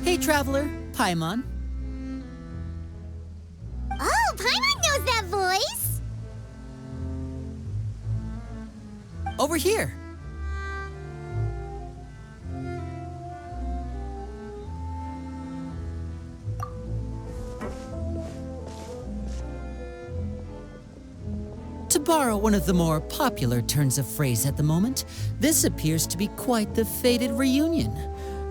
Hey, Traveler. Paimon. Oh, Paimon knows that voice! Over here. To borrow one of the more popular turns of phrase at the moment, this appears to be quite the fated reunion.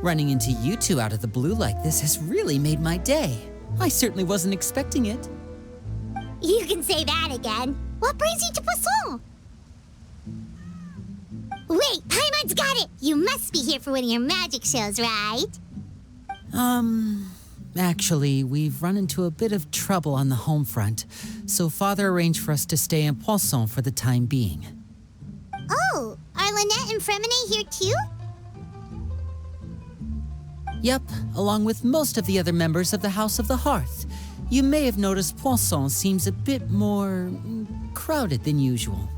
Running into you two out of the blue like this has really made my day. I certainly wasn't expecting it. You can say that again. What brings you to Poisson? Wait, Paimon's got it! You must be here for one of your magic shows, right? Actually, we've run into a bit of trouble on the home front, so Father arranged for us to stay in Poisson for the time being. Oh, are Lynette and Freminet here too? Yep, along with most of the other members of the House of the Hearth. You may have noticed Poisson seems a bit more crowded than usual.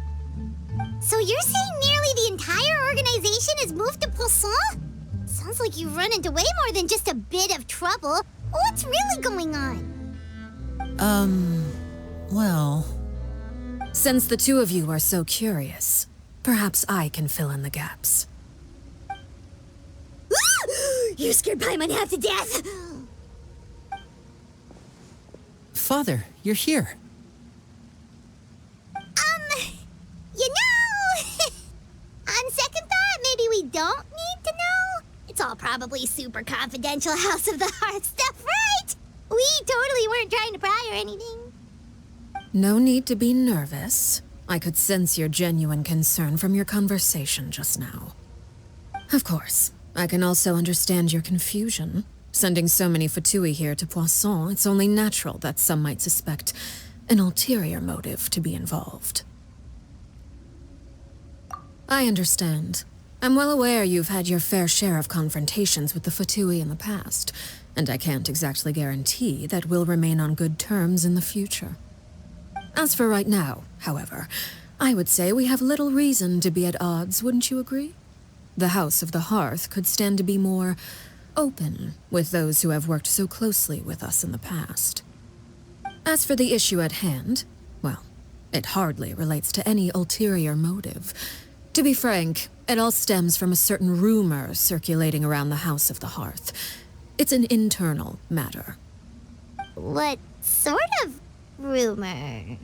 So you're saying nearly the entire organization has moved to Poisson? Sounds like you've run into way more than just a bit of trouble. What's really going on? Well... Since the two of you are so curious, perhaps I can fill in the gaps. You scared Paimon half to death! Father, you're here. You know... On second thought, maybe we don't need to know? It's all probably super confidential House of the Hearth stuff, right? We totally weren't trying to pry or anything. No need to be nervous. I could sense your genuine concern from your conversation just now. Of course, I can also understand your confusion. Sending so many Fatui here to Poisson, it's only natural that some might suspect an ulterior motive to be involved. I understand. I'm well aware you've had your fair share of confrontations with the Fatui in the past, and I can't exactly guarantee that we'll remain on good terms in the future. As for right now, however, I would say we have little reason to be at odds, wouldn't you agree? The House of the Hearth could stand to be more open with those who have worked so closely with us in the past. As for the issue at hand, well, it hardly relates to any ulterior motive. To be frank, it all stems from a certain rumor circulating around the House of the Hearth. It's an internal matter. What sort of rumor?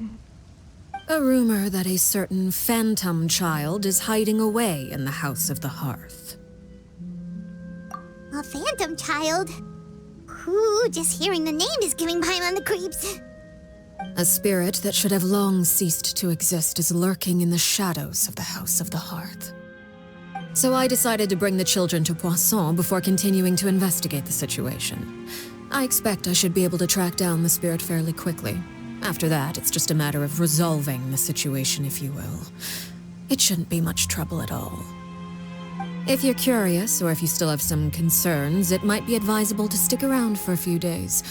A rumor that a certain phantom child is hiding away in the House of the Hearth. A phantom child? Ooh, just hearing the name is giving Paimon the creeps. A spirit that should have long ceased to exist is lurking in the shadows of the House of the Hearth. So I decided to bring the children to Poisson before continuing to investigate the situation. I expect I should be able to track down the spirit fairly quickly. After that, it's just a matter of resolving the situation, if you will. It shouldn't be much trouble at all. If you're curious, or if you still have some concerns, it might be advisable to stick around for a few days.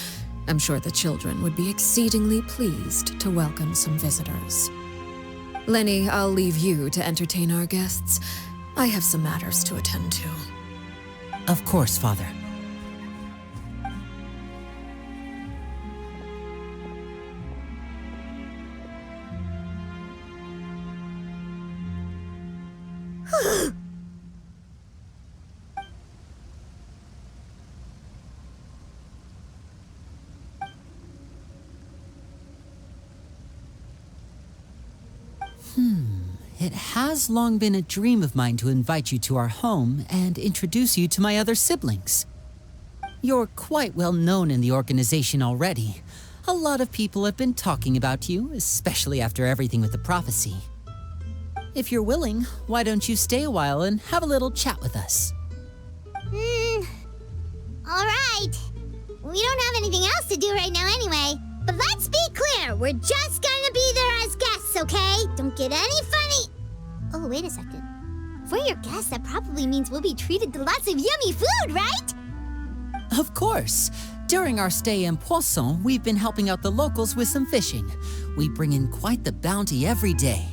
I'm sure the children would be exceedingly pleased to welcome some visitors. Lenny, I'll leave you to entertain our guests. I have some matters to attend to. Of course, Father. It has long been a dream of mine to invite you to our home and introduce you to my other siblings. You're quite well known in the organization already. A lot of people have been talking about you, especially after everything with the prophecy. If you're willing, why don't you stay a while and have a little chat with us? All right. We don't have anything else to do right now anyway. But let's be clear, we're just gonna be there as guests, okay? Don't get any funny. Oh, wait a second. If we're your guests, that probably means we'll be treated to lots of yummy food, right? Of course. During our stay in Poisson, we've been helping out the locals with some fishing. We bring in quite the bounty every day.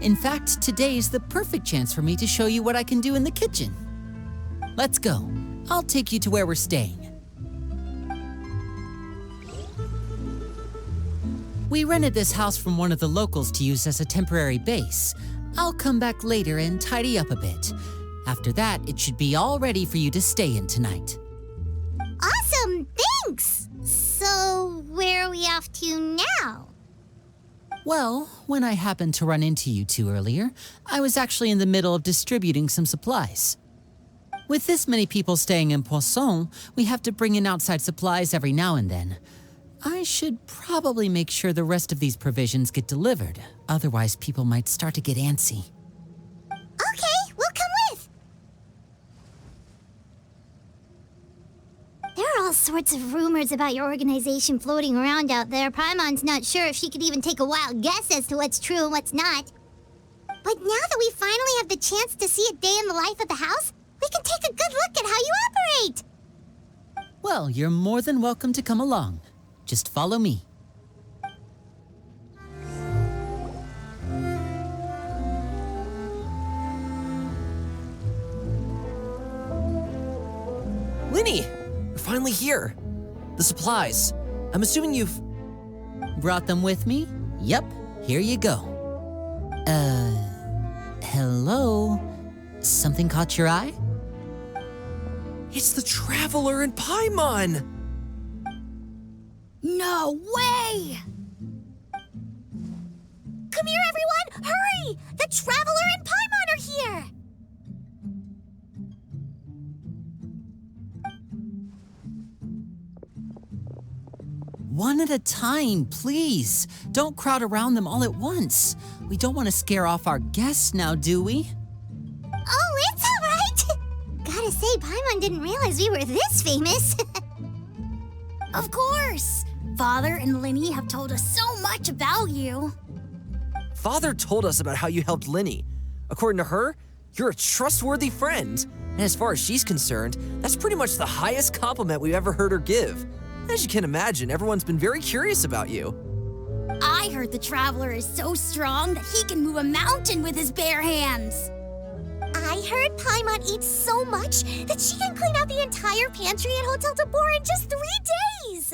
In fact, today's the perfect chance for me to show you what I can do in the kitchen. Let's go. I'll take you to where we're staying. We rented this house from one of the locals to use as a temporary base. I'll come back later and tidy up a bit. After that, it should be all ready for you to stay in tonight. Awesome, thanks! So, where are we off to now? Well, when I happened to run into you two earlier, I was actually in the middle of distributing some supplies. With this many people staying in Poisson, we have to bring in outside supplies every now and then. I should probably make sure the rest of these provisions get delivered, otherwise people might start to get antsy. Okay, we'll come with! There are all sorts of rumors about your organization floating around out there. Paimon's not sure if she could even take a wild guess as to what's true and what's not. But now that we finally have the chance to see a day in the life of the house, we can take a good look at how you operate! Well, you're more than welcome to come along. Just follow me. Linny! We're finally here. The supplies. I'm assuming you've... Brought them with me? Yep, here you go. Hello? Something caught your eye? It's the Traveler and Paimon! No way! Come here, everyone! Hurry! The Traveler and Paimon are here! One at a time, please. Don't crowd around them all at once. We don't want to scare off our guests now, do we? Oh, it's all right! Gotta say, Paimon didn't realize we were this famous. Of course! Father and Linny have told us so much about you. Father told us about how you helped Linny. According to her, you're a trustworthy friend. And as far as she's concerned, that's pretty much the highest compliment we've ever heard her give. As you can imagine, everyone's been very curious about you. I heard the Traveler is so strong that he can move a mountain with his bare hands. I heard Paimon eats so much that she can clean out the entire pantry at Hotel Tabor in just 3 days!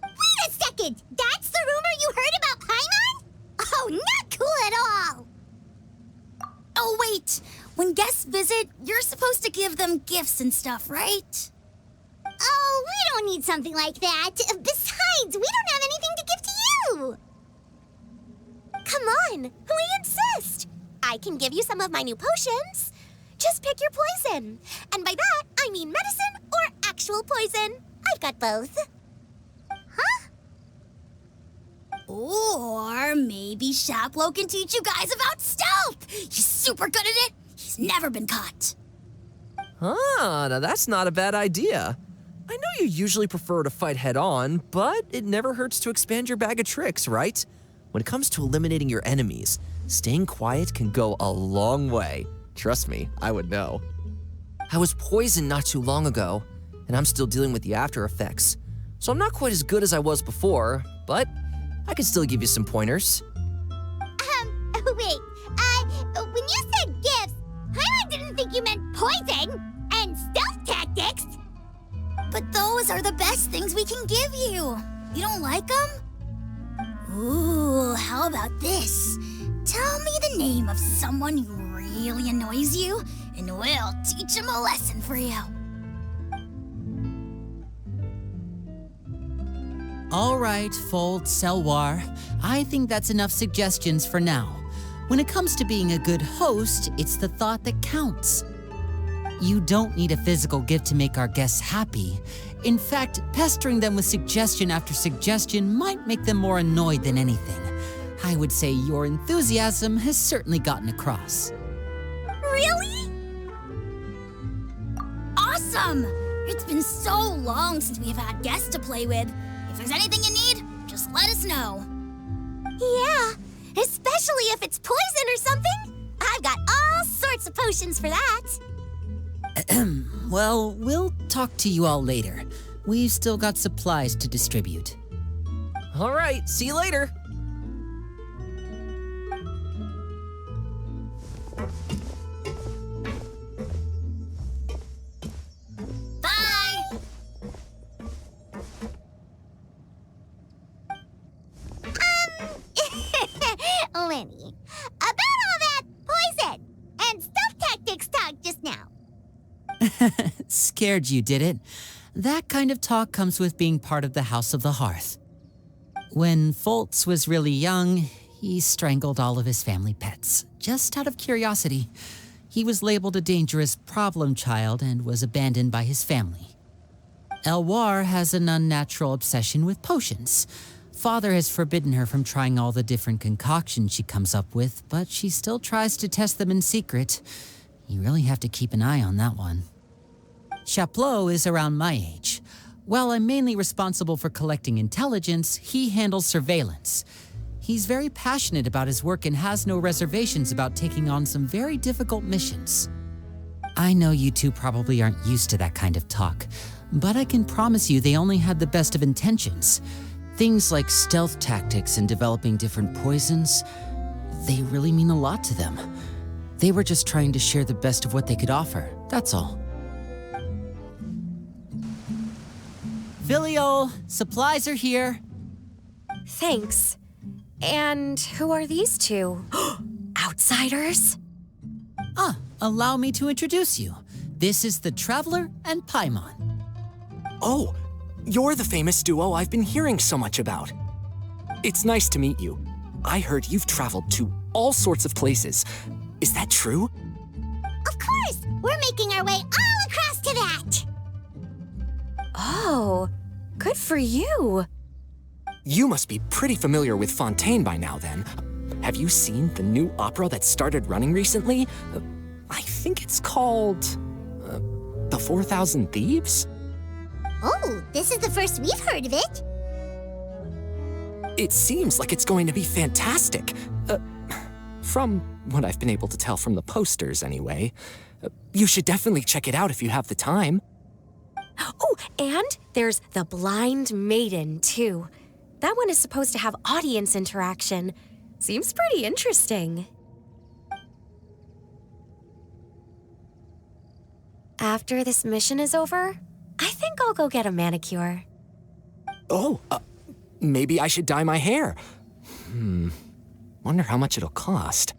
Wait a second! That's the rumor you heard about Paimon? Oh, not cool at all! Oh, wait! When guests visit, you're supposed to give them gifts and stuff, right? Oh, we don't need something like that. Besides, we don't have anything to give to you! Come on, we insist! I can give you some of my new potions. Just pick your poison. And by that, I mean medicine or actual poison. I've got both. Huh? Or maybe Shaplo can teach you guys about stealth! He's super good at it! He's never been caught. Ah, now that's not a bad idea. I know you usually prefer to fight head-on, but it never hurts to expand your bag of tricks, right? When it comes to eliminating your enemies, staying quiet can go a long way. Trust me, I would know. I was poisoned not too long ago, and I'm still dealing with the after effects. So I'm not quite as good as I was before, but I can still give you some pointers. Wait, when you said gifts, I didn't think you meant poison and stealth tactics. But those are the best things we can give you. You don't like them? Ooh, how about this? Tell me the name of someone who really annoys you, and we'll teach him a lesson for you. All right, Fold, Selwar. I think that's enough suggestions for now. When it comes to being a good host, it's the thought that counts. You don't need a physical gift to make our guests happy. In fact, pestering them with suggestion after suggestion might make them more annoyed than anything. I would say your enthusiasm has certainly gotten across. Really? Awesome! It's been so long since we've had guests to play with. If there's anything you need, just let us know. Yeah, especially if it's poison or something. I've got all sorts of potions for that. Well, we'll talk to you all later. We've still got supplies to distribute. All right, see you later. I Lenny. About all that poison and stealth tactics talk just now. Scared you, did it? That kind of talk comes with being part of the House of the Hearth. When Foltz was really young, he strangled all of his family pets, just out of curiosity. He was labeled a dangerous problem child and was abandoned by his family. Elwar has an unnatural obsession with potions. Father has forbidden her from trying all the different concoctions she comes up with, but she still tries to test them in secret. You really have to keep an eye on that one. Chaplot is around my age. While I'm mainly responsible for collecting intelligence, he handles surveillance. He's very passionate about his work and has no reservations about taking on some very difficult missions. I know you two probably aren't used to that kind of talk, but I can promise you they only had the best of intentions. Things like stealth tactics and developing different poisons, they really mean a lot to them. They were just trying to share the best of what they could offer, that's all. Filiol, supplies are here. Thanks. And who are these two? Outsiders? Allow me to introduce you. This is the Traveler and Paimon. Oh, you're the famous duo I've been hearing so much about. It's nice to meet you. I heard you've traveled to all sorts of places. Is that true? Of course! We're making our way all across to that! Oh, good for you. You must be pretty familiar with Fontaine by now, then. Have you seen the new opera that started running recently? I think it's called... The 4,000 Thieves? Oh, this is the first we've heard of it. It seems like it's going to be fantastic. From what I've been able to tell from the posters, anyway. You should definitely check it out if you have the time. Oh, and there's the Blind Maiden, too. That one is supposed to have audience interaction. Seems pretty interesting. After this mission is over, I think I'll go get a manicure. Oh, maybe I should dye my hair. Wonder how much it'll cost.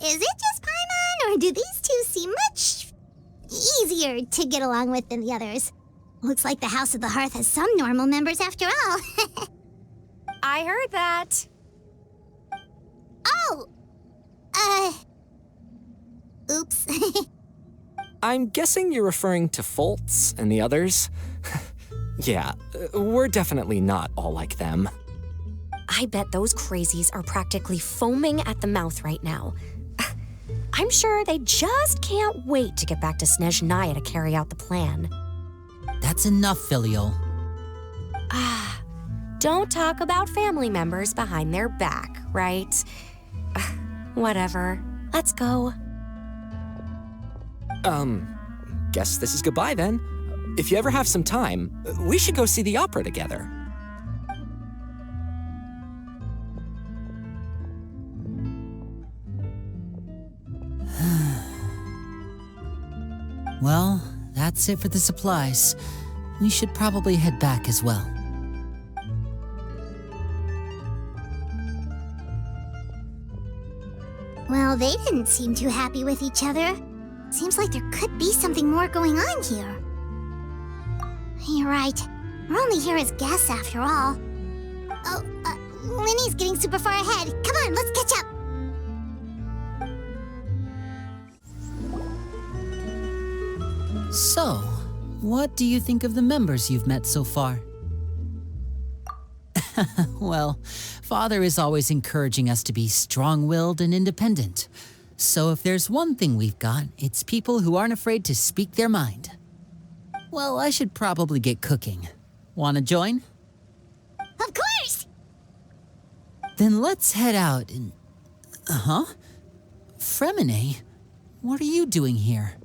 Is it just Paimon, or do these two seem much easier to get along with than the others? Looks like the House of the Hearth has some normal members after all. I heard that. Oh! Oops. I'm guessing you're referring to Foltz and the others? Yeah, we're definitely not all like them. I bet those crazies are practically foaming at the mouth right now. I'm sure they just can't wait to get back to Snezhnaya to carry out the plan. That's enough, Filiol. Don't talk about family members behind their back, right? Whatever. Let's go. Guess this is goodbye then. If you ever have some time, we should go see the opera together. Well, that's it for the supplies. We should probably head back as well. Well, they didn't seem too happy with each other. Seems like there could be something more going on here. You're right. We're only here as guests after all. Oh, Lenny's getting super far ahead. Come on, let's catch up. So, what do you think of the members you've met so far? Well, Father is always encouraging us to be strong-willed and independent. So if there's one thing we've got, it's people who aren't afraid to speak their mind. Well, I should probably get cooking. Wanna join? Of course! Then let's head out and... Freminet, what are you doing here?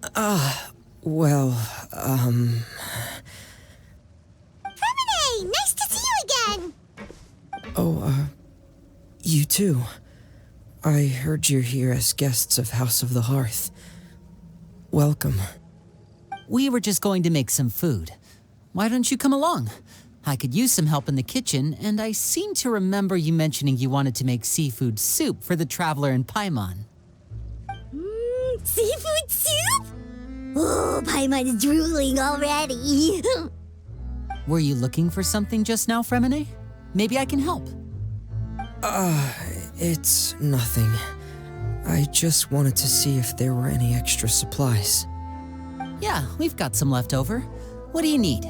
Freminet! Nice to see you again! You too. I heard you're here as guests of House of the Hearth. Welcome. We were just going to make some food. Why don't you come along? I could use some help in the kitchen, and I seem to remember you mentioning you wanted to make seafood soup for the traveler in Paimon. Seafood soup? Oh, Paimon's drooling already. Were you looking for something just now, Freminet? Maybe I can help. It's nothing. I just wanted to see if there were any extra supplies. Yeah, we've got some left over. What do you need?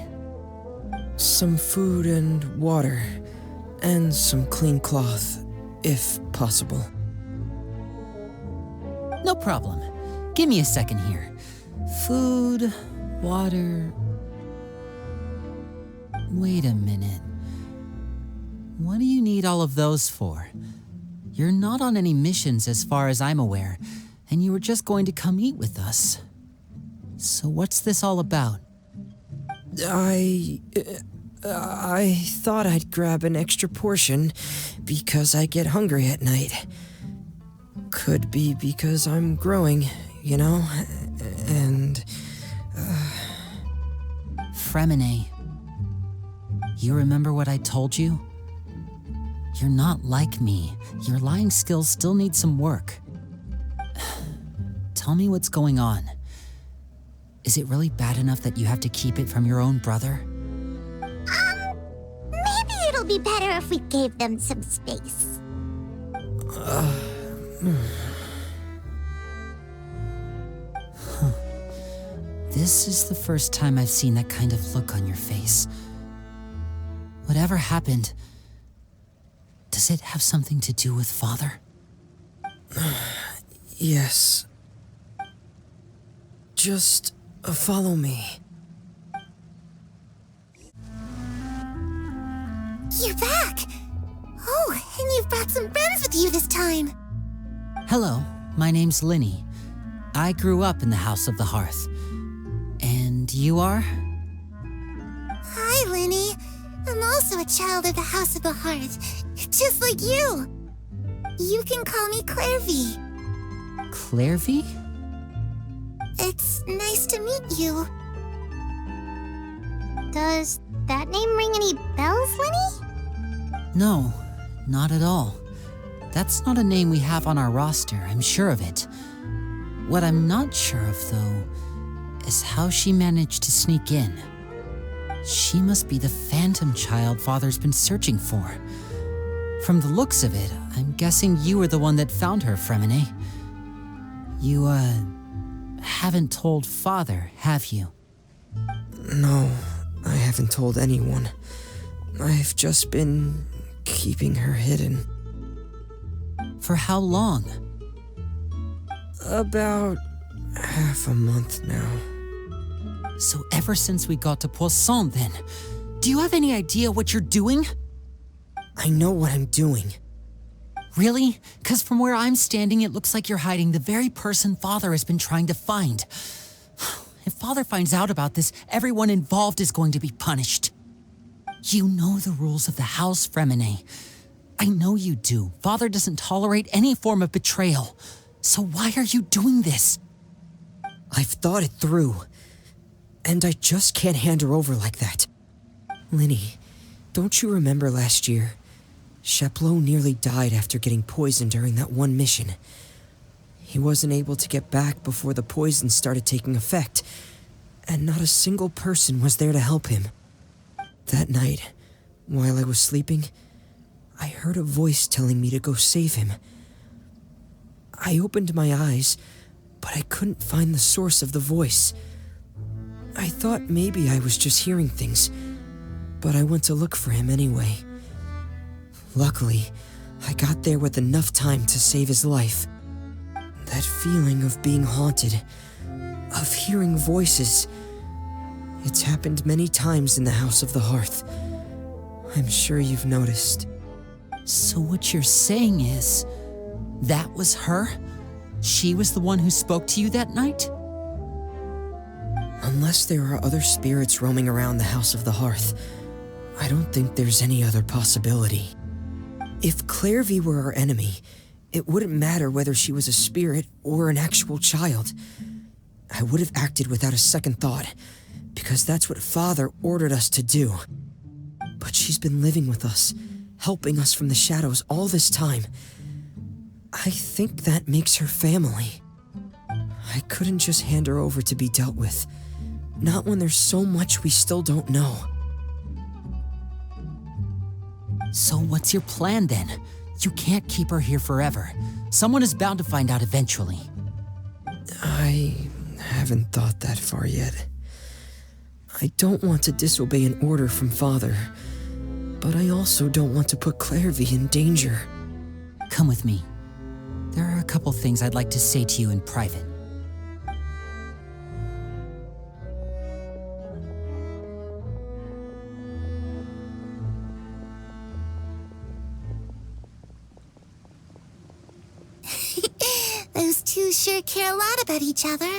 Some food and water, and some clean cloth, if possible. No problem. Give me a second here. Food, water... Wait a minute. What do you need all of those for? You're not on any missions as far as I'm aware, and you were just going to come eat with us. So what's this all about? I thought I'd grab an extra portion because I get hungry at night. Could be because I'm growing, you know, and... Freminet, you remember what I told you? You're not like me. Your lying skills still need some work. Tell me what's going on. Is it really bad enough that you have to keep it from your own brother? Maybe it'll be better if we gave them some space. This is the first time I've seen that kind of look on your face. Whatever happened, does it have something to do with Father? Yes. Just follow me. You're back! Oh, and you've brought some friends with you this time. Hello, my name's Linny. I grew up in the House of the Hearth. And you are? Hi, Linny. I'm also a child of the House of the Hearth, just like you. You can call me Clervie. Clervie? It's nice to meet you. Does that name ring any bells, Linny? No, not at all. That's not a name we have on our roster, I'm sure of it. What I'm not sure of, though, is how she managed to sneak in. She must be the phantom child Father's been searching for. From the looks of it, I'm guessing you were the one that found her, Freminet. You, haven't told Father, have you? No, I haven't told anyone. I've just been keeping her hidden. For how long? About half a month now. So ever since we got to Poisson, then, do you have any idea what you're doing? I know what I'm doing. Really? 'Cause from where I'm standing, it looks like you're hiding the very person Father has been trying to find. If Father finds out about this, everyone involved is going to be punished. You know the rules of the house, Freminet. I know you do. Father doesn't tolerate any form of betrayal. So why are you doing this? I've thought it through. And I just can't hand her over like that. Linny, don't you remember last year? Chaplot nearly died after getting poisoned during that one mission. He wasn't able to get back before the poison started taking effect, and not a single person was there to help him. That night, while I was sleeping, I heard a voice telling me to go save him. I opened my eyes, but I couldn't find the source of the voice. I thought maybe I was just hearing things, but I went to look for him anyway. Luckily, I got there with enough time to save his life. That feeling of being haunted, of hearing voices, it's happened many times in the House of the Hearth. I'm sure you've noticed. So what you're saying is, that was her? She was the one who spoke to you that night? Unless there are other spirits roaming around the House of the Hearth, I don't think there's any other possibility. If Clervie were our enemy, it wouldn't matter whether she was a spirit or an actual child. I would have acted without a second thought, because that's what Father ordered us to do. But she's been living with us, helping us from the shadows all this time. I think that makes her family. I couldn't just hand her over to be dealt with. Not when there's so much we still don't know. So what's your plan then? You can't keep her here forever. Someone is bound to find out eventually. I haven't thought that far yet. I don't want to disobey an order from Father, but I also don't want to put Clervie in danger. Come with me. There are a couple things I'd like to say to you in private. Those two sure care a lot about each other.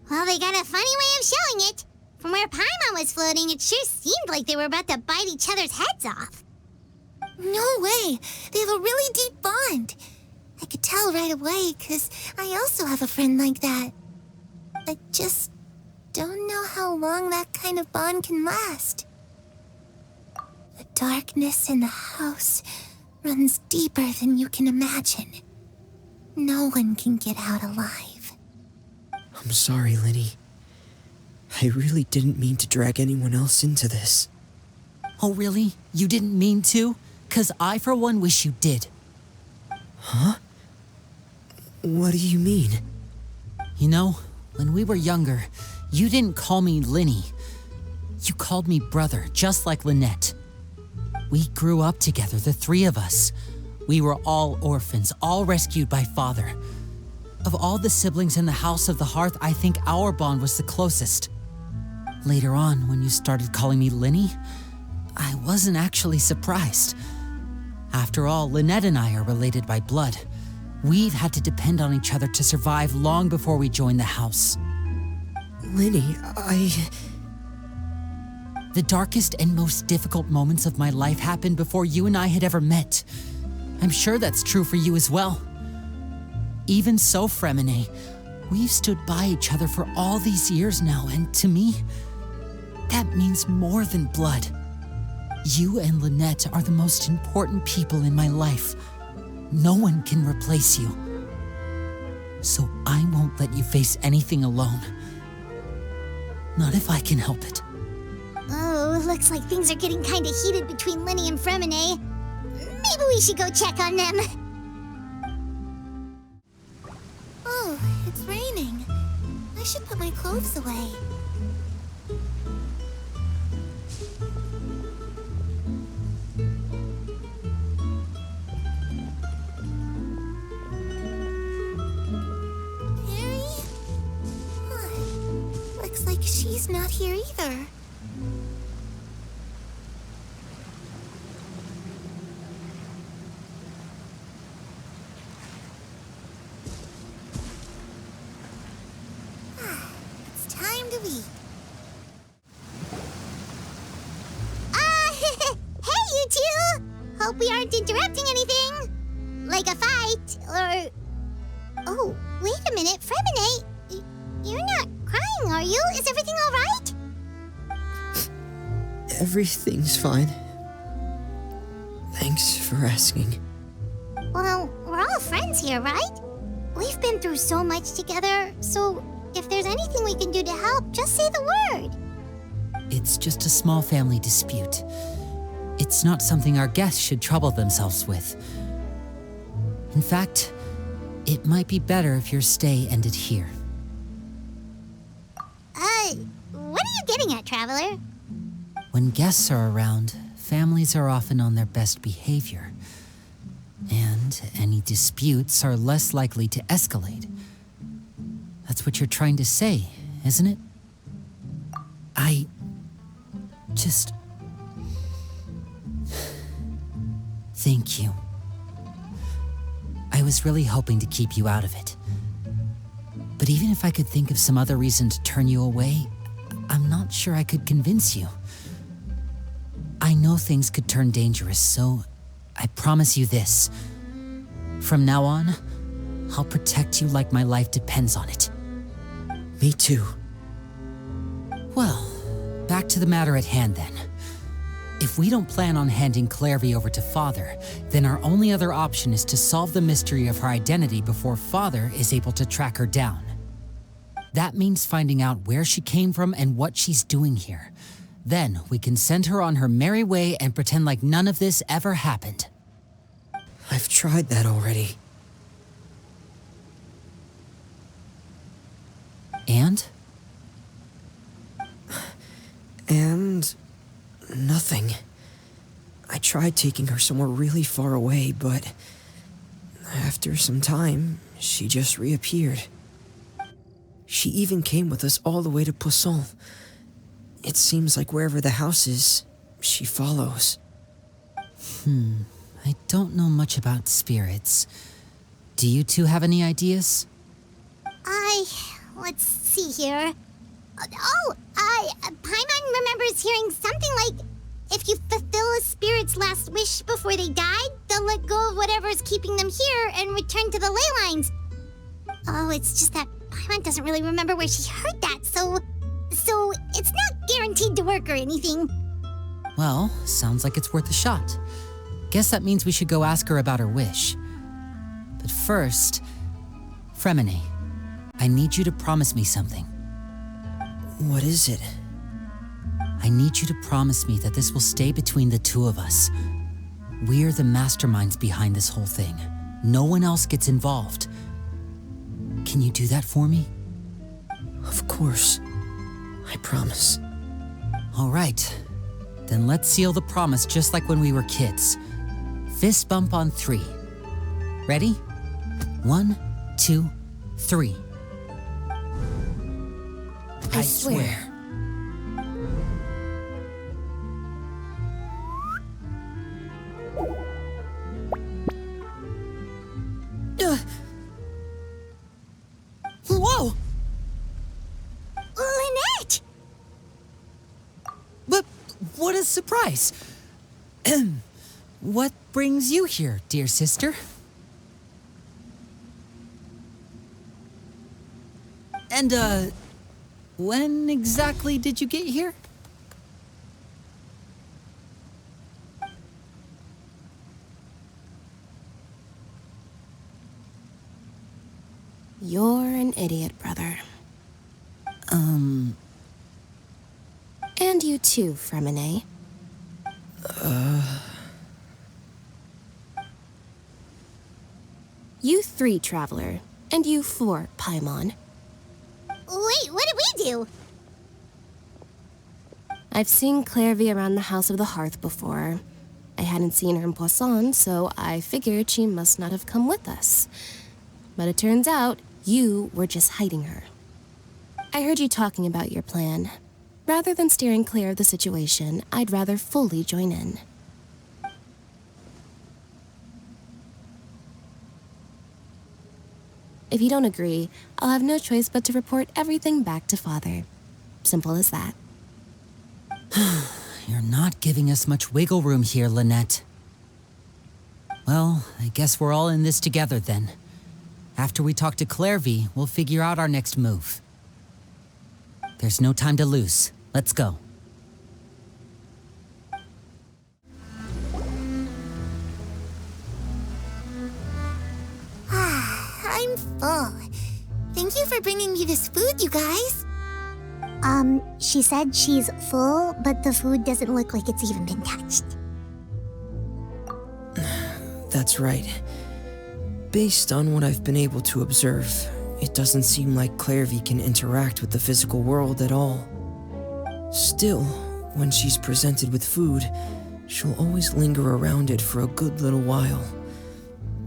Well, they got a funny way of showing it. From where Paimon was floating, it sure seemed like they were about to bite each other's heads off. No way! They have a really deep bond. I could tell right away, 'cause I also have a friend like that. I just don't know how long that kind of bond can last. The darkness in the house runs deeper than you can imagine. No one can get out alive. I'm sorry, Linny. I really didn't mean to drag anyone else into this. Oh, really? You didn't mean to? 'Cause I, for one, wish you did. Huh? What do you mean? You know, when we were younger, you didn't call me Linny. You called me brother, just like Lynette. We grew up together, the three of us. We were all orphans, all rescued by Father. Of all the siblings in the House of the Hearth, I think our bond was the closest. Later on, when you started calling me Linny, I wasn't actually surprised. After all, Lynette and I are related by blood. We've had to depend on each other to survive long before we joined the house. Linny, The darkest and most difficult moments of my life happened before you and I had ever met. I'm sure that's true for you as well. Even so, Freminet, we've stood by each other for all these years now, and to me, that means more than blood. You and Lynette are the most important people in my life. No one can replace you. So I won't let you face anything alone. Not if I can help it. Oh, looks like things are getting kinda heated between Linny and Freminet. Maybe we should go check on them. Oh, it's raining. I should put my clothes away. Harry? Huh. Looks like she's not here either. Hey, you two! Hope we aren't interrupting anything. Like a fight, or... Oh, wait a minute, Freminet. You're not crying, are you? Is everything all right? Everything's fine. Thanks for asking. Well, we're all friends here, right? We've been through so much together, so if there's anything we can do to help, just say the word. It's just a small family dispute. It's not something our guests should trouble themselves with. In fact, it might be better if your stay ended here. What are you getting at, Traveler? When guests are around, families are often on their best behavior. And any disputes are less likely to escalate. That's what you're trying to say, isn't it? I just... Thank you. I was really hoping to keep you out of it. But even if I could think of some other reason to turn you away, I'm not sure I could convince you. I know things could turn dangerous, so I promise you this. From now on, I'll protect you like my life depends on it. Me too. Well, back to the matter at hand then. If we don't plan on handing Clervie over to Father, then our only other option is to solve the mystery of her identity before Father is able to track her down. That means finding out where she came from and what she's doing here. Then we can send her on her merry way and pretend like none of this ever happened. I've tried that already. And? And nothing. I tried taking her somewhere really far away, but after some time, she just reappeared. She even came with us all the way to Poisson. It seems like wherever the house is, she follows. I don't know much about spirits. Do you two have any ideas? Let's see here. Paimon remembers hearing something like, if you fulfill a spirit's last wish before they died, they'll let go of whatever's keeping them here and return to the ley lines. Oh, it's just that Paimon doesn't really remember where she heard that, so it's not guaranteed to work or anything. Well, sounds like it's worth a shot. Guess that means we should go ask her about her wish. But first, Freminet, I need you to promise me something. What is it? I need you to promise me that this will stay between the two of us. We're the masterminds behind this whole thing. No one else gets involved. Can you do that for me? Of course. I promise. All right. Then let's seal the promise just like when we were kids. Fist bump on 3. Ready? 1, 2, 3. I swear. Whoa! Lynette! But what a surprise! What brings you here, dear sister? And, when exactly did you get here? You're an idiot, brother. And you too, Freminet. You 3, Traveler. And you 4, Paimon. Wait, what did we do? I've seen Clervie around the House of the Hearth before. I hadn't seen her in Poisson, so I figured she must not have come with us. But it turns out you were just hiding her. I heard you talking about your plan. Rather than steering clear of the situation, I'd rather fully join in. If you don't agree, I'll have no choice but to report everything back to Father. Simple as that. You're not giving us much wiggle room here, Lynette. Well, I guess we're all in this together then. After we talk to Clervie, we'll figure out our next move. There's no time to lose. Let's go. I'm full. Thank you for bringing me this food, you guys. She said she's full, but the food doesn't look like it's even been touched. That's right. Based on what I've been able to observe, it doesn't seem like Clervie can interact with the physical world at all. Still, when she's presented with food, she'll always linger around it for a good little while.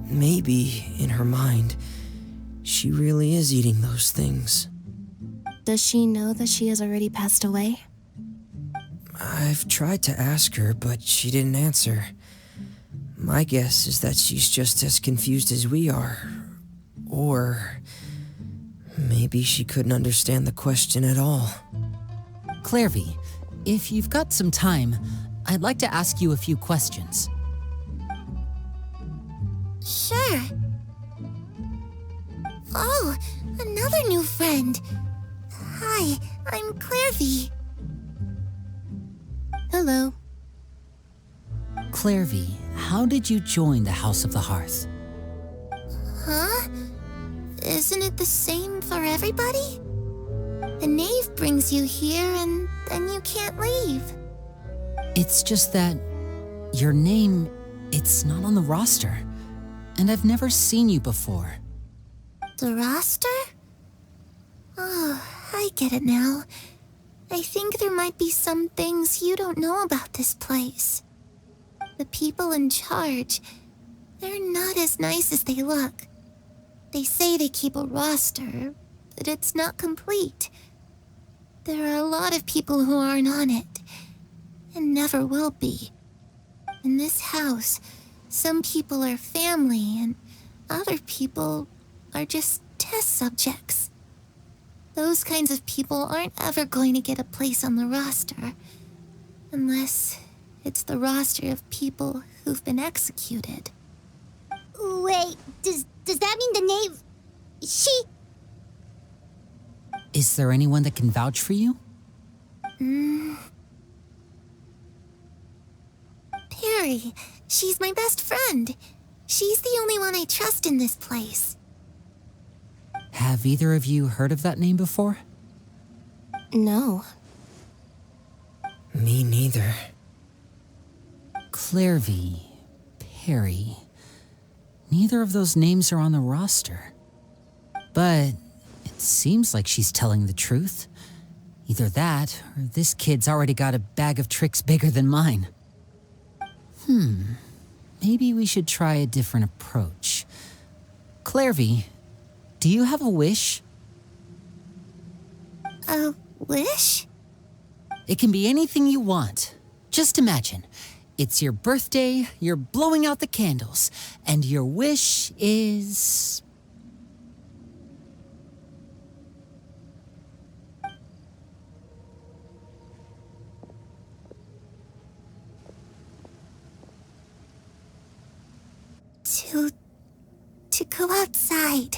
Maybe, in her mind, she really is eating those things. Does she know that she has already passed away? I've tried to ask her, but she didn't answer. My guess is that she's just as confused as we are. Or maybe she couldn't understand the question at all. Clervie, if you've got some time, I'd like to ask you a few questions. Sure. Oh, another new friend. Hi, I'm Clervie. Hello. Clervie, how did you join the House of the Hearth? Huh? Isn't it the same for everybody? The knave brings you here and then you can't leave. It's just that your name, it's not on the roster. And I've never seen you before. The roster? Oh, I get it now. I think there might be some things you don't know about this place. The people in charge, they're not as nice as they look. They say they keep a roster, but it's not complete. There are a lot of people who aren't on it, and never will be. In this house, some people are family, and other people are just test subjects. Those kinds of people aren't ever going to get a place on the roster, unless it's the roster of people who've been executed. Wait, does that mean the knave... She... Is there anyone that can vouch for you? Perry, she's my best friend. She's the only one I trust in this place. Have either of you heard of that name before? No. Me neither. Clervie, Perry. Neither of those names are on the roster. But it seems like she's telling the truth. Either that, or this kid's already got a bag of tricks bigger than mine. Maybe we should try a different approach. Clervie, do you have a wish? A wish? It can be anything you want. Just imagine. It's your birthday, you're blowing out the candles, and your wish is... To go outside,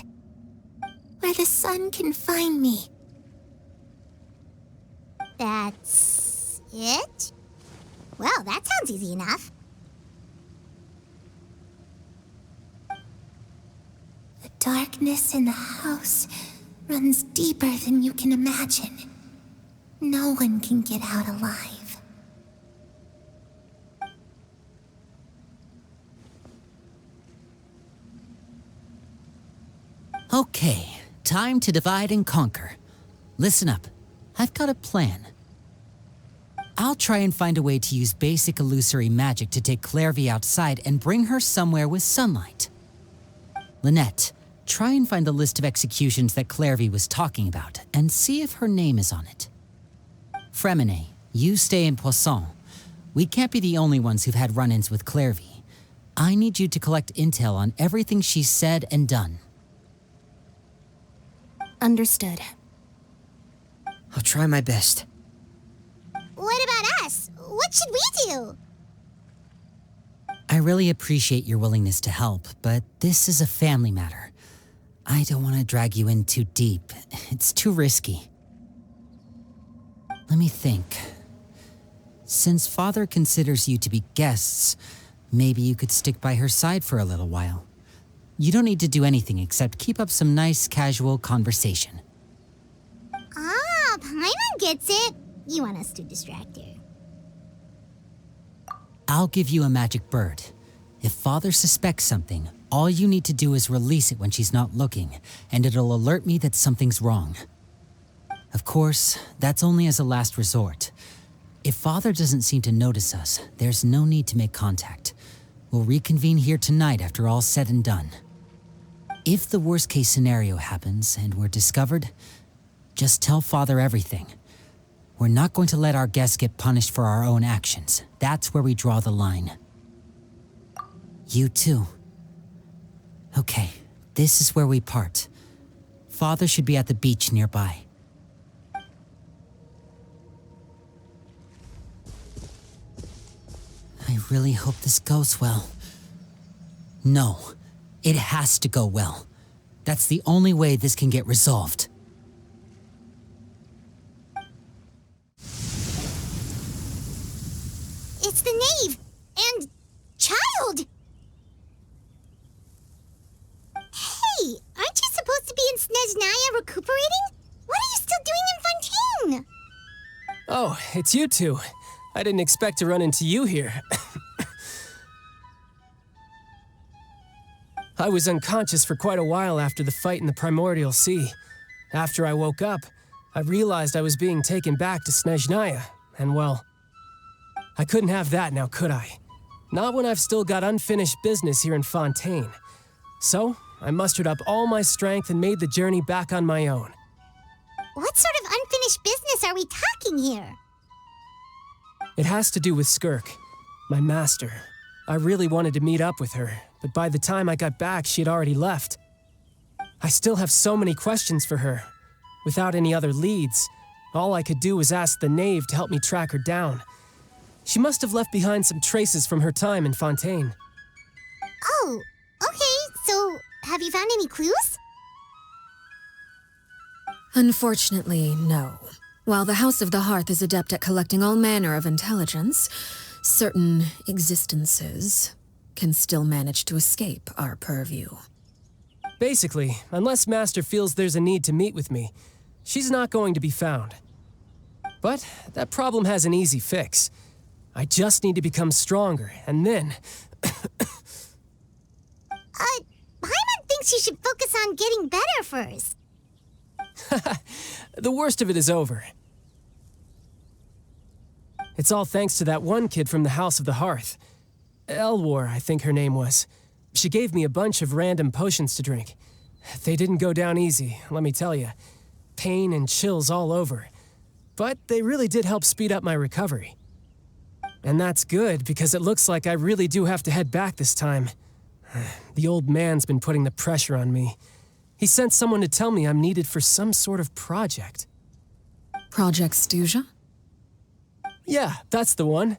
where the sun can find me. That's... it? Well, that sounds easy enough. The darkness in the house runs deeper than you can imagine. No one can get out alive. Okay, time to divide and conquer. Listen up, I've got a plan. I'll try and find a way to use basic illusory magic to take Clervie outside and bring her somewhere with sunlight. Lynette, try and find the list of executions that Clervie was talking about and see if her name is on it. Freminet, you stay in Poisson. We can't be the only ones who've had run-ins with Clervie. I need you to collect intel on everything she's said and done. Understood. I'll try my best. What about us? What should we do? I really appreciate your willingness to help, but this is a family matter. I don't want to drag you in too deep. It's too risky. Let me think. Since Father considers you to be guests, maybe you could stick by her side for a little while. You don't need to do anything except keep up some nice, casual conversation. Ah, Paimon gets it. You want us to distract her. I'll give you a magic bird. If Father suspects something, all you need to do is release it when she's not looking, and it'll alert me that something's wrong. Of course, that's only as a last resort. If Father doesn't seem to notice us, there's no need to make contact. We'll reconvene here tonight after all's said and done. If the worst-case scenario happens and we're discovered, just tell Father everything. We're not going to let our guests get punished for our own actions. That's where we draw the line. You too. Okay, this is where we part. Father should be at the beach nearby. I really hope this goes well. No, it has to go well. That's the only way this can get resolved. It's the knave! And child! Hey, aren't you supposed to be in Snezhnaya recuperating? What are you still doing in Fontaine? Oh, it's you two. I didn't expect to run into you here. I was unconscious for quite a while after the fight in the Primordial Sea. After I woke up, I realized I was being taken back to Snezhnaya, and well, I couldn't have that now, could I? Not when I've still got unfinished business here in Fontaine. So, I mustered up all my strength and made the journey back on my own. What sort of unfinished business are we talking here? It has to do with Skirk, my master. I really wanted to meet up with her, but by the time I got back, she had already left. I still have so many questions for her. Without any other leads, all I could do was ask the knave to help me track her down. She must have left behind some traces from her time in Fontaine. Oh, okay, so have you found any clues? Unfortunately, no. While the House of the Hearth is adept at collecting all manner of intelligence, certain existences can still manage to escape our purview. Basically, unless Master feels there's a need to meet with me, she's not going to be found. But that problem has an easy fix. I just need to become stronger, and then... Paimon thinks you should focus on getting better first. The worst of it is over. It's all thanks to that one kid from the House of the Hearth. Elwar, I think her name was. She gave me a bunch of random potions to drink. They didn't go down easy, let me tell you. Pain and chills all over. But they really did help speed up my recovery. And that's good, because it looks like I really do have to head back this time. The old man's been putting the pressure on me. He sent someone to tell me I'm needed for some sort of project. Project Stuja? Yeah, that's the one.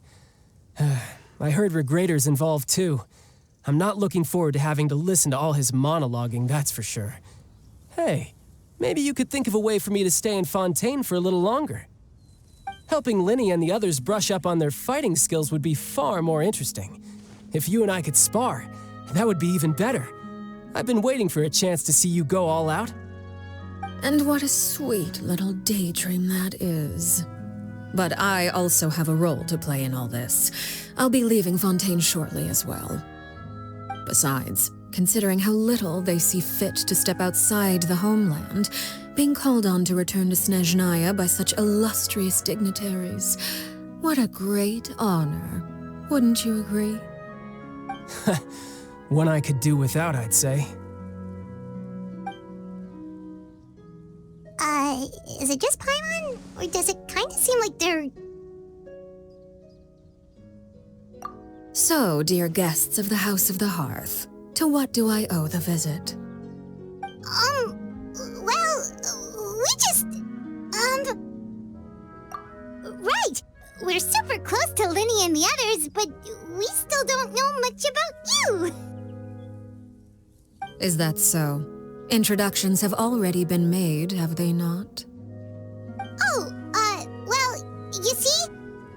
I heard Regrator's involved too. I'm not looking forward to having to listen to all his monologuing, that's for sure. Hey, maybe you could think of a way for me to stay in Fontaine for a little longer. Helping Linny and the others brush up on their fighting skills would be far more interesting. If you and I could spar, that would be even better. I've been waiting for a chance to see you go all out. And what a sweet little daydream that is. But I also have a role to play in all this. I'll be leaving Fontaine shortly as well. Besides, considering how little they see fit to step outside the homeland, being called on to return to Snezhnaya by such illustrious dignitaries, what a great honor. Wouldn't you agree? One I could do without, I'd say. Is it just Paimon? Or does it kind of seem like they're... So, dear guests of the House of the Hearth, to what do I owe the visit? Well, we just... Right! We're super close to Linny and the others, but we still don't know much about you! Is that so? Introductions have already been made, have they not? Oh, well, you see,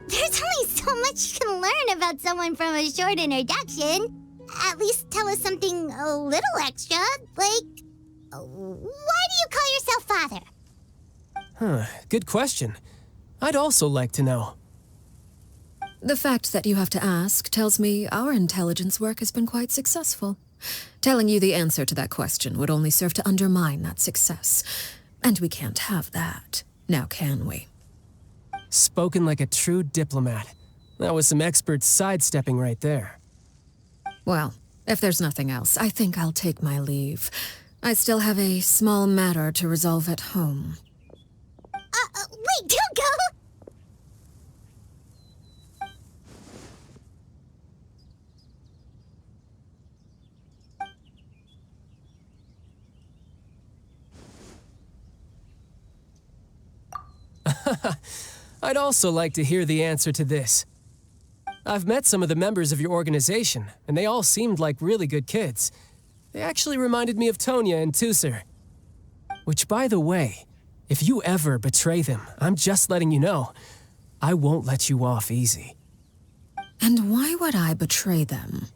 there's only so much you can learn about someone from a short introduction. At least tell us something a little extra, like, why do you call yourself father? Good question. I'd also like to know. The fact that you have to ask tells me our intelligence work has been quite successful. Telling you the answer to that question would only serve to undermine that success. And we can't have that, now can we? Spoken like a true diplomat. That was some expert sidestepping right there. Well, if there's nothing else, I think I'll take my leave. I still have a small matter to resolve at home. Wait, don't go! I'd also like to hear the answer to this. I've met some of the members of your organization, and they all seemed like really good kids. They actually reminded me of Tonya and Tusser. Which, by the way, if you ever betray them, I'm just letting you know, I won't let you off easy. And why would I betray them?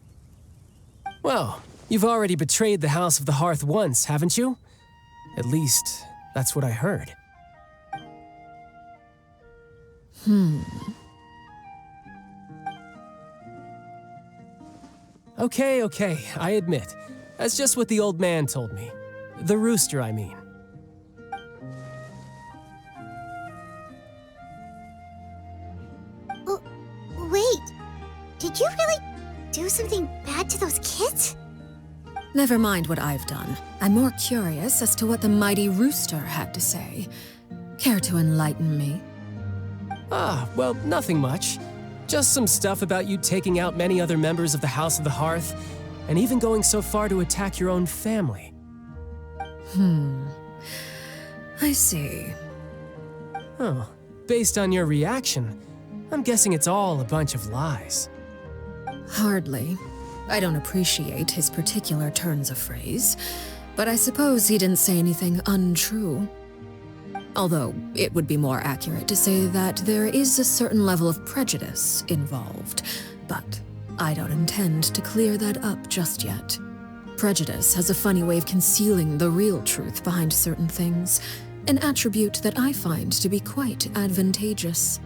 Well, you've already betrayed the House of the Hearth once, haven't you? At least, that's what I heard. Okay, I admit. That's just what the old man told me. The rooster, I mean. Wait, did you really do something bad to those kids? Never mind what I've done. I'm more curious as to what the mighty rooster had to say. Care to enlighten me? Well, nothing much. Just some stuff about you taking out many other members of the House of the Hearth, and even going so far to attack your own family. I see. Oh, based on your reaction, I'm guessing it's all a bunch of lies. Hardly. I don't appreciate his particular turns of phrase, but I suppose he didn't say anything untrue. Although, it would be more accurate to say that there is a certain level of prejudice involved, but I don't intend to clear that up just yet. Prejudice has a funny way of concealing the real truth behind certain things, an attribute that I find to be quite advantageous.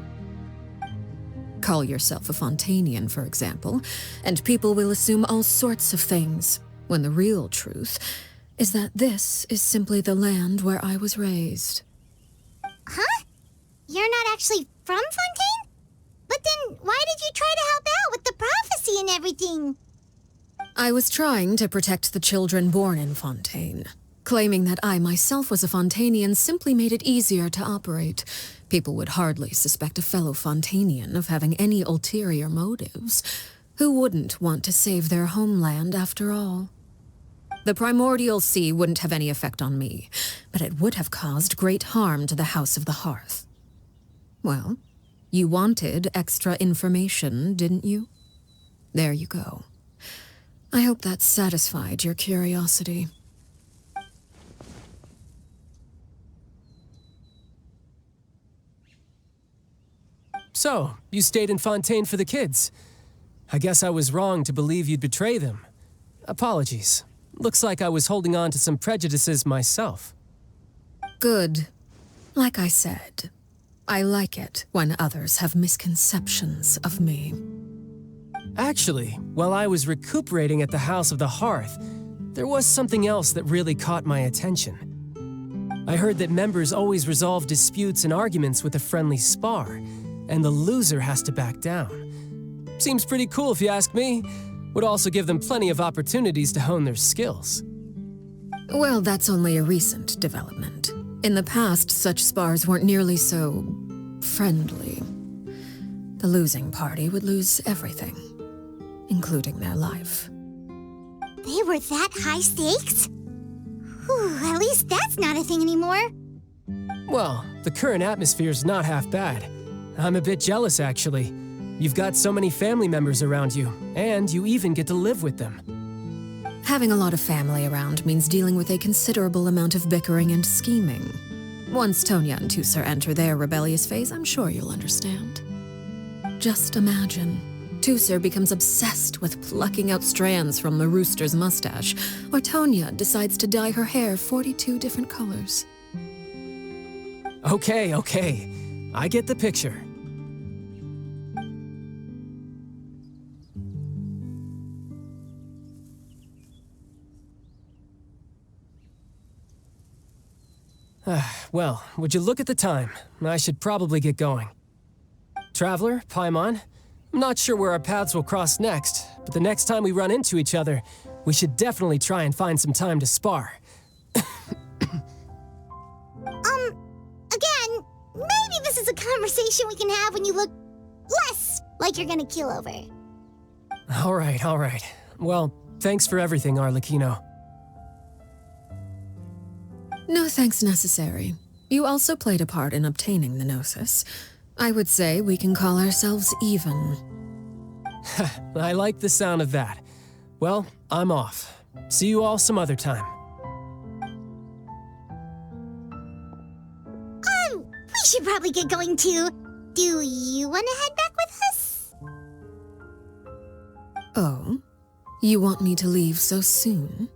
Call yourself a Fontainian, for example, and people will assume all sorts of things, when the real truth is that this is simply the land where I was raised. Huh? You're not actually from Fontaine? But then why did you try to help out with the prophecy and everything? I was trying to protect the children born in Fontaine. Claiming that I myself was a Fontainian simply made it easier to operate. People would hardly suspect a fellow Fontainian of having any ulterior motives. Who wouldn't want to save their homeland after all? The primordial sea wouldn't have any effect on me, but it would have caused great harm to the House of the Hearth. Well, you wanted extra information, didn't you? There you go. I hope that satisfied your curiosity. So, you stayed in Fontaine for the kids. I guess I was wrong to believe you'd betray them. Apologies. Looks like I was holding on to some prejudices myself. Good. Like I said, I like it when others have misconceptions of me. Actually, while I was recuperating at the House of the Hearth, there was something else that really caught my attention. I heard that members always resolve disputes and arguments with a friendly spar, and the loser has to back down. Seems pretty cool if you ask me. Would also give them plenty of opportunities to hone their skills. Well, that's only a recent development. In the past, such spars weren't nearly so friendly. The losing party would lose everything, including their life. They were that high stakes? Whew, at least that's not a thing anymore. Well, the current atmosphere's not half bad. I'm a bit jealous, actually. You've got so many family members around you, and you even get to live with them. Having a lot of family around means dealing with a considerable amount of bickering and scheming. Once Tonya and Tusser enter their rebellious phase, I'm sure you'll understand. Just imagine. Tusser becomes obsessed with plucking out strands from the rooster's mustache, or Tonya decides to dye her hair 42 different colors. Okay. I get the picture. Well, would you look at the time? I should probably get going. Traveler, Paimon, I'm not sure where our paths will cross next, but the next time we run into each other, we should definitely try and find some time to spar. Again, maybe this is a conversation we can have when you look less like you're gonna keel over. All right. Well, thanks for everything, Arlecchino. No thanks necessary. You also played a part in obtaining the Gnosis. I would say we can call ourselves even. I like the sound of that. Well, I'm off. See you all some other time. We should probably get going too. Do you want to head back with us? Oh? You want me to leave so soon?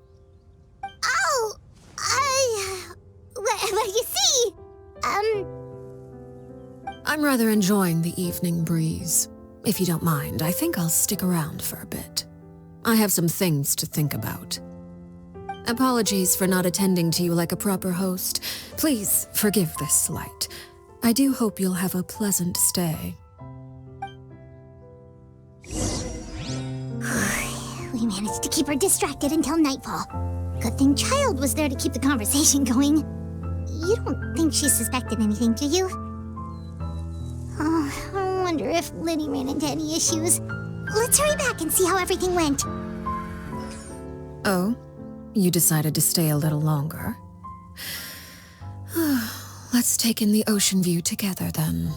Oh, well, you see, I'm rather enjoying the evening breeze. If you don't mind, I think I'll stick around for a bit. I have some things to think about. Apologies for not attending to you like a proper host. Please forgive this slight. I do hope you'll have a pleasant stay. we managed to keep her distracted until nightfall. Good thing Child was there to keep the conversation going. You don't think she suspected anything, do you? Oh, I wonder if Liddy ran into any issues. Let's hurry back and see how everything went. Oh? You decided to stay a little longer? Let's take in the ocean view together, then.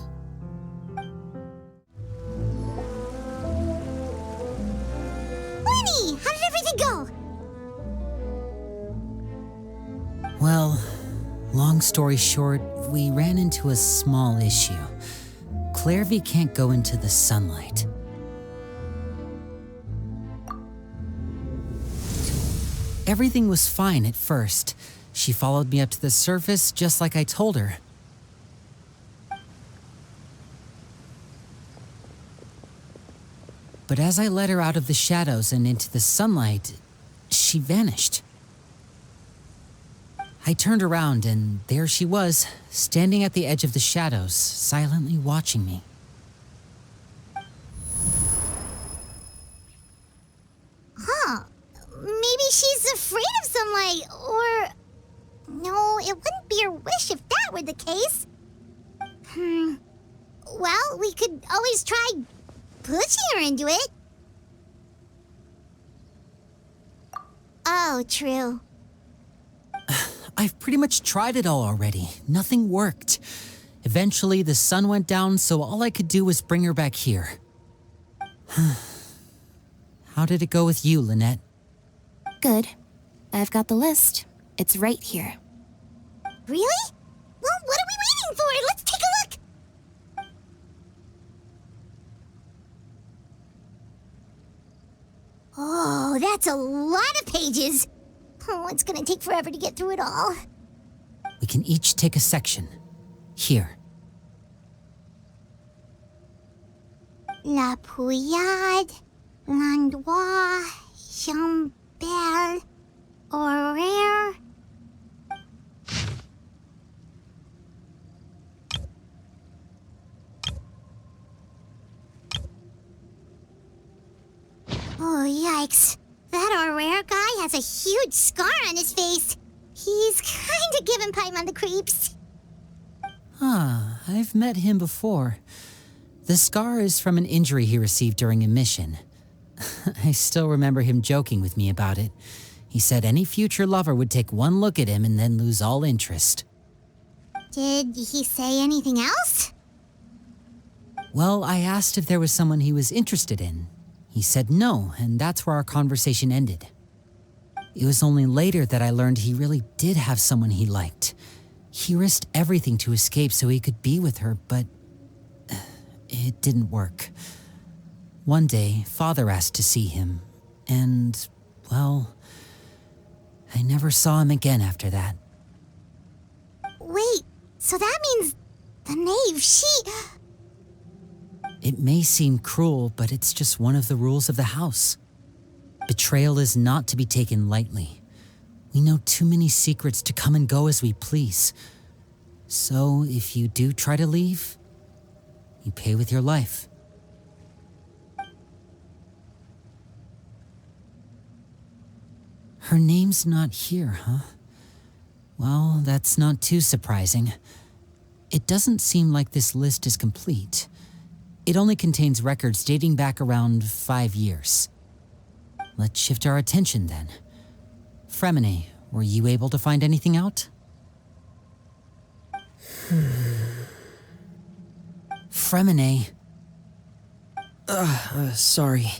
Lenny, how did everything go? Well, long story short, we ran into a small issue. Clervie can't go into the sunlight. Everything was fine at first. She followed me up to the surface just like I told her. But as I led her out of the shadows and into the sunlight, she vanished. I turned around and there she was, standing at the edge of the shadows, silently watching me. Huh. Maybe she's afraid of sunlight, or... No, it wouldn't be her wish if that were the case. Well, we could always try pushing her into it. Oh, true. I've pretty much tried it all already. Nothing worked. Eventually, the sun went down, so all I could do was bring her back here. How did it go with you, Lynette? Good. I've got the list. It's right here. Really? Well, what are we waiting for? Let's take a look! Oh, that's a lot of pages. Oh, it's gonna take forever to get through it all. We can each take a section. Here. La Pouillade, l'endroit, Chambel, Horaire. Oh, yikes. That Horaire guy has a huge scar on his face. He's kinda giving Paimon the creeps. I've met him before. The scar is from an injury he received during a mission. I still remember him joking with me about it. He said any future lover would take one look at him and then lose all interest. Did he say anything else? Well, I asked if there was someone he was interested in. He said no, and that's where our conversation ended. It was only later that I learned he really did have someone he liked. He risked everything to escape so he could be with her, but it didn't work. One day, Father asked to see him, and, well, I never saw him again after that. Wait, so that means the knave, It may seem cruel, but it's just one of the rules of the house. Betrayal is not to be taken lightly. We know too many secrets to come and go as we please. So, if you do try to leave, you pay with your life. Her name's not here, huh? Well, that's not too surprising. It doesn't seem like this list is complete. It only contains records dating back around 5 years. Let's shift our attention then. Freminet, were you able to find anything out? Freminet. Sorry.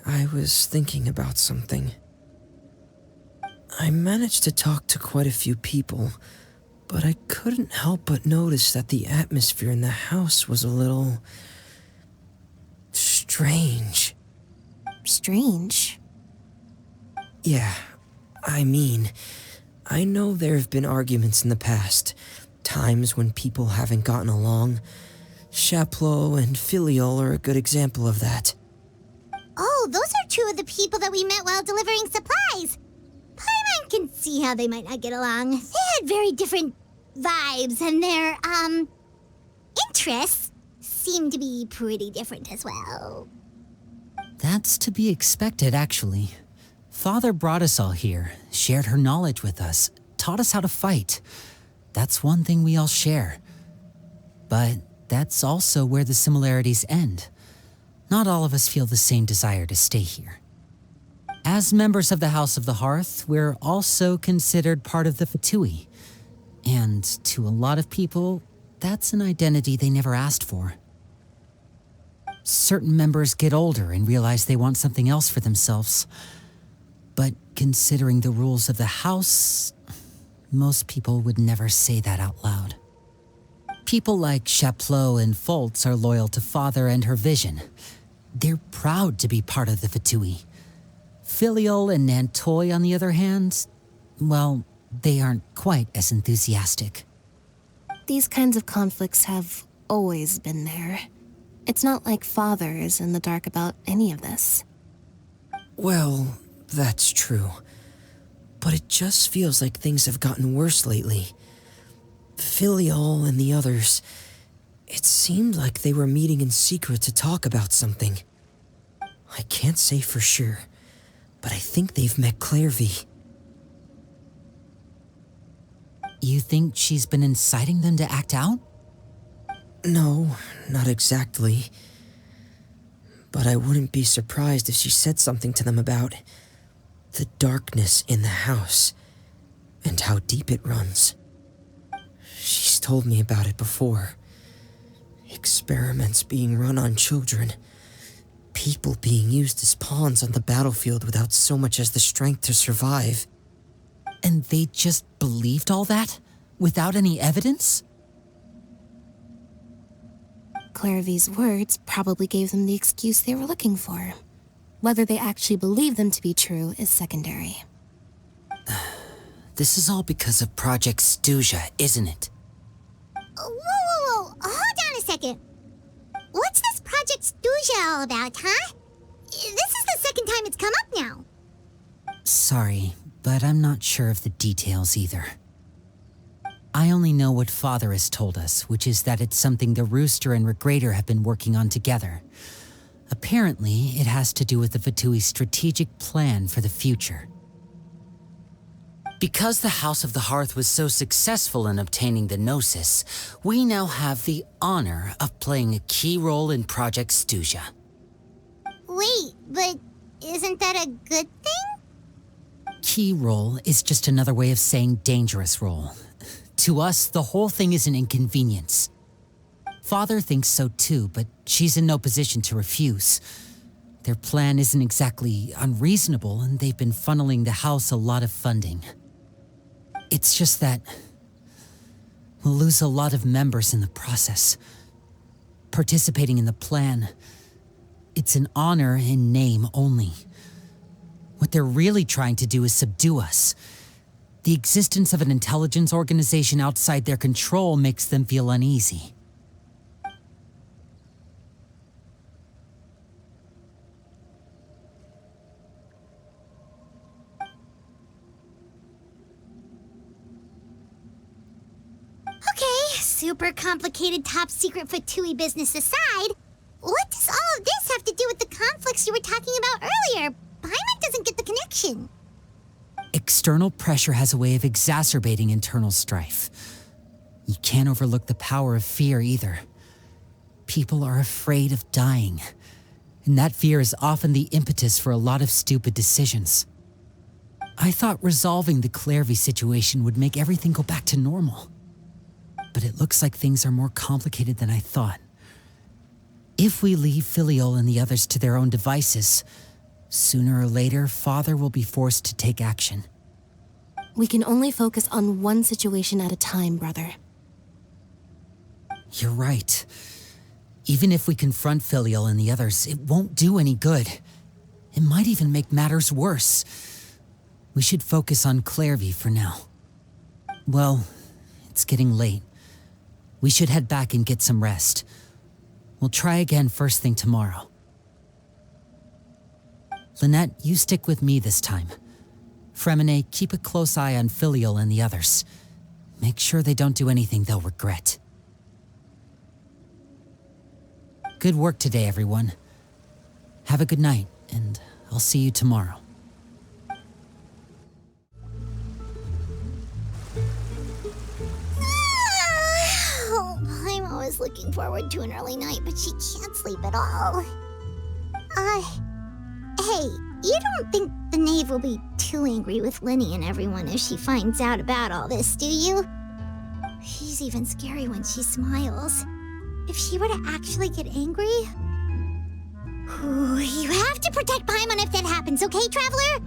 I was thinking about something. I managed to talk to quite a few people, but I couldn't help but notice that the atmosphere in the house was a little... strange. strange. Yeah, I mean, I know there have been arguments in the past, times when people haven't gotten along. Chapleau and Filiol are a good example of that. Oh, those are two of the people that we met while delivering supplies. Paimon can see how they might not get along. They had very different vibes, and their, interests seem to be pretty different as well. That's to be expected, actually. Father brought us all here, shared her knowledge with us, taught us how to fight. That's one thing we all share. But that's also where the similarities end. Not all of us feel the same desire to stay here. As members of the House of the Hearth, we're also considered part of the Fatui. And to a lot of people, that's an identity they never asked for. Certain members get older and realize they want something else for themselves. But considering the rules of the house, most people would never say that out loud. People like Chapleau and Foltz are loyal to Father and her vision. They're proud to be part of the Fatui. Filiol and Nantoy, on the other hand, well, they aren't quite as enthusiastic. These kinds of conflicts have always been there. It's not like Father is in the dark about any of this. Well, that's true. But it just feels like things have gotten worse lately. Filiol and the others, it seemed like they were meeting in secret to talk about something. I can't say for sure, but I think they've met Clervie. You think she's been inciting them to act out? No, not exactly. But I wouldn't be surprised if she said something to them about the darkness in the house and how deep it runs. She's told me about it before. Experiments being run on children. People being used as pawns on the battlefield without so much as the strength to survive. And they just believed all that? Without any evidence? Clervie's words probably gave them the excuse they were looking for. Whether they actually believe them to be true is secondary. This is all because of Project Stuja, isn't it? Whoa. Hold on a second. What's this Project Stuja all about, huh? This is the second time it's come up now. Sorry, but I'm not sure of the details either. I only know what Father has told us, which is that it's something the Rooster and Regrator have been working on together. Apparently, it has to do with the Fatui's strategic plan for the future. Because the House of the Hearth was so successful in obtaining the Gnosis, we now have the honor of playing a key role in Project Stuja. Wait, but isn't that a good thing? Key role is just another way of saying dangerous role. To us, the whole thing is an inconvenience. Father thinks so too, but she's in no position to refuse. Their plan isn't exactly unreasonable, and they've been funneling the house a lot of funding. It's just that we'll lose a lot of members in the process. Participating in the plan, it's an honor in name only. What they're really trying to do is subdue us. The existence of an intelligence organization outside their control makes them feel uneasy. Okay, super complicated top secret Fatui business aside, what does all of this have to do with the conflicts you were talking about earlier? Paimon doesn't get the connection. External pressure has a way of exacerbating internal strife. You can't overlook the power of fear either. People are afraid of dying, and that fear is often the impetus for a lot of stupid decisions. I thought resolving the Clervie situation would make everything go back to normal. But it looks like things are more complicated than I thought. If we leave Filiol and the others to their own devices, sooner or later, Father will be forced to take action. We can only focus on one situation at a time, brother. You're right. Even if we confront Filiol and the others, it won't do any good. It might even make matters worse. We should focus on Clervie for now. Well, it's getting late. We should head back and get some rest. We'll try again first thing tomorrow. Lynette, you stick with me this time. Freminet, keep a close eye on Filial and the others. Make sure they don't do anything they'll regret. Good work today, everyone. Have a good night, and I'll see you tomorrow. I'm always looking forward to an early night, but she can't sleep at all. Hey, you don't think the knave will be too angry with Linny and everyone if she finds out about all this, do you? She's even scary when she smiles. If she were to actually get angry... Ooh, you have to protect Paimon if that happens, okay, Traveler?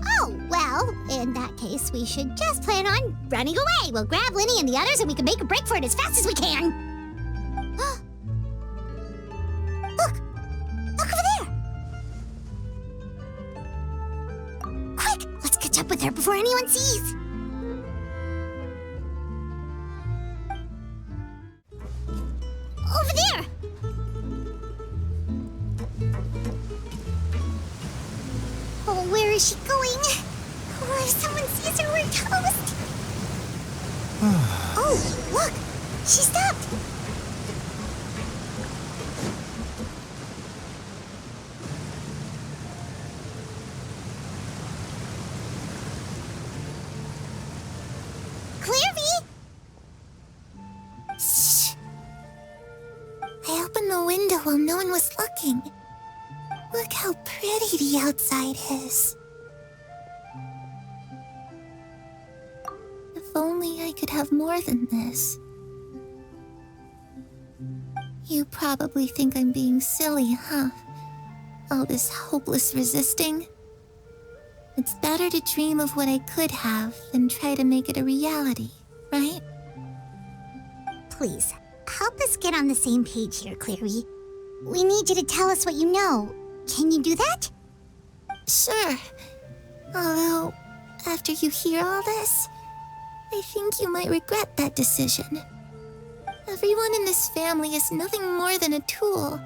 Oh, well, in that case, we should just plan on running away. We'll grab Linny and the others and we can make a break for it as fast as we can. Look! Look over there! Quick! Let's catch up with her before anyone sees! Over there! Oh, where is she going? Oh, if someone sees her, we're toast! Oh, look! She stopped! Clervie! Shh! I opened the window while no one was looking. Look how pretty the outside is. If only I could have more than this. You probably think I'm being silly, huh? All this hopeless resisting. It's better to dream of what I could have than try to make it a reality, right? Please, help us get on the same page here, Clervie. We need you to tell us what you know. Can you do that? Sure. Although, after you hear all this, I think you might regret that decision. Everyone in this family is nothing more than a tool,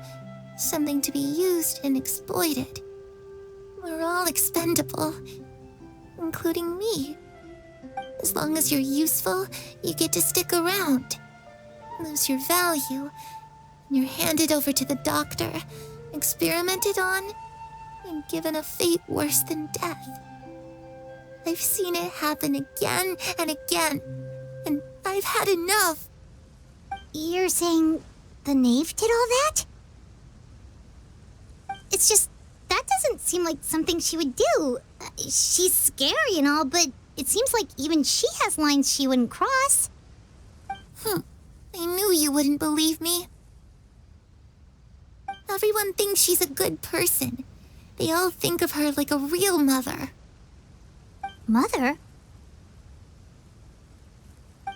something to be used and exploited. We're all expendable, including me. As long as you're useful, you get to stick around. Lose your value, and you're handed over to the doctor, experimented on, and given a fate worse than death. I've seen it happen again and again, and I've had enough. You're saying the knave did all that? It's just, that doesn't seem like something she would do. She's scary and all, but it seems like even she has lines she wouldn't cross. I knew you wouldn't believe me. Everyone thinks she's a good person. They all think of her like a real mother. Mother?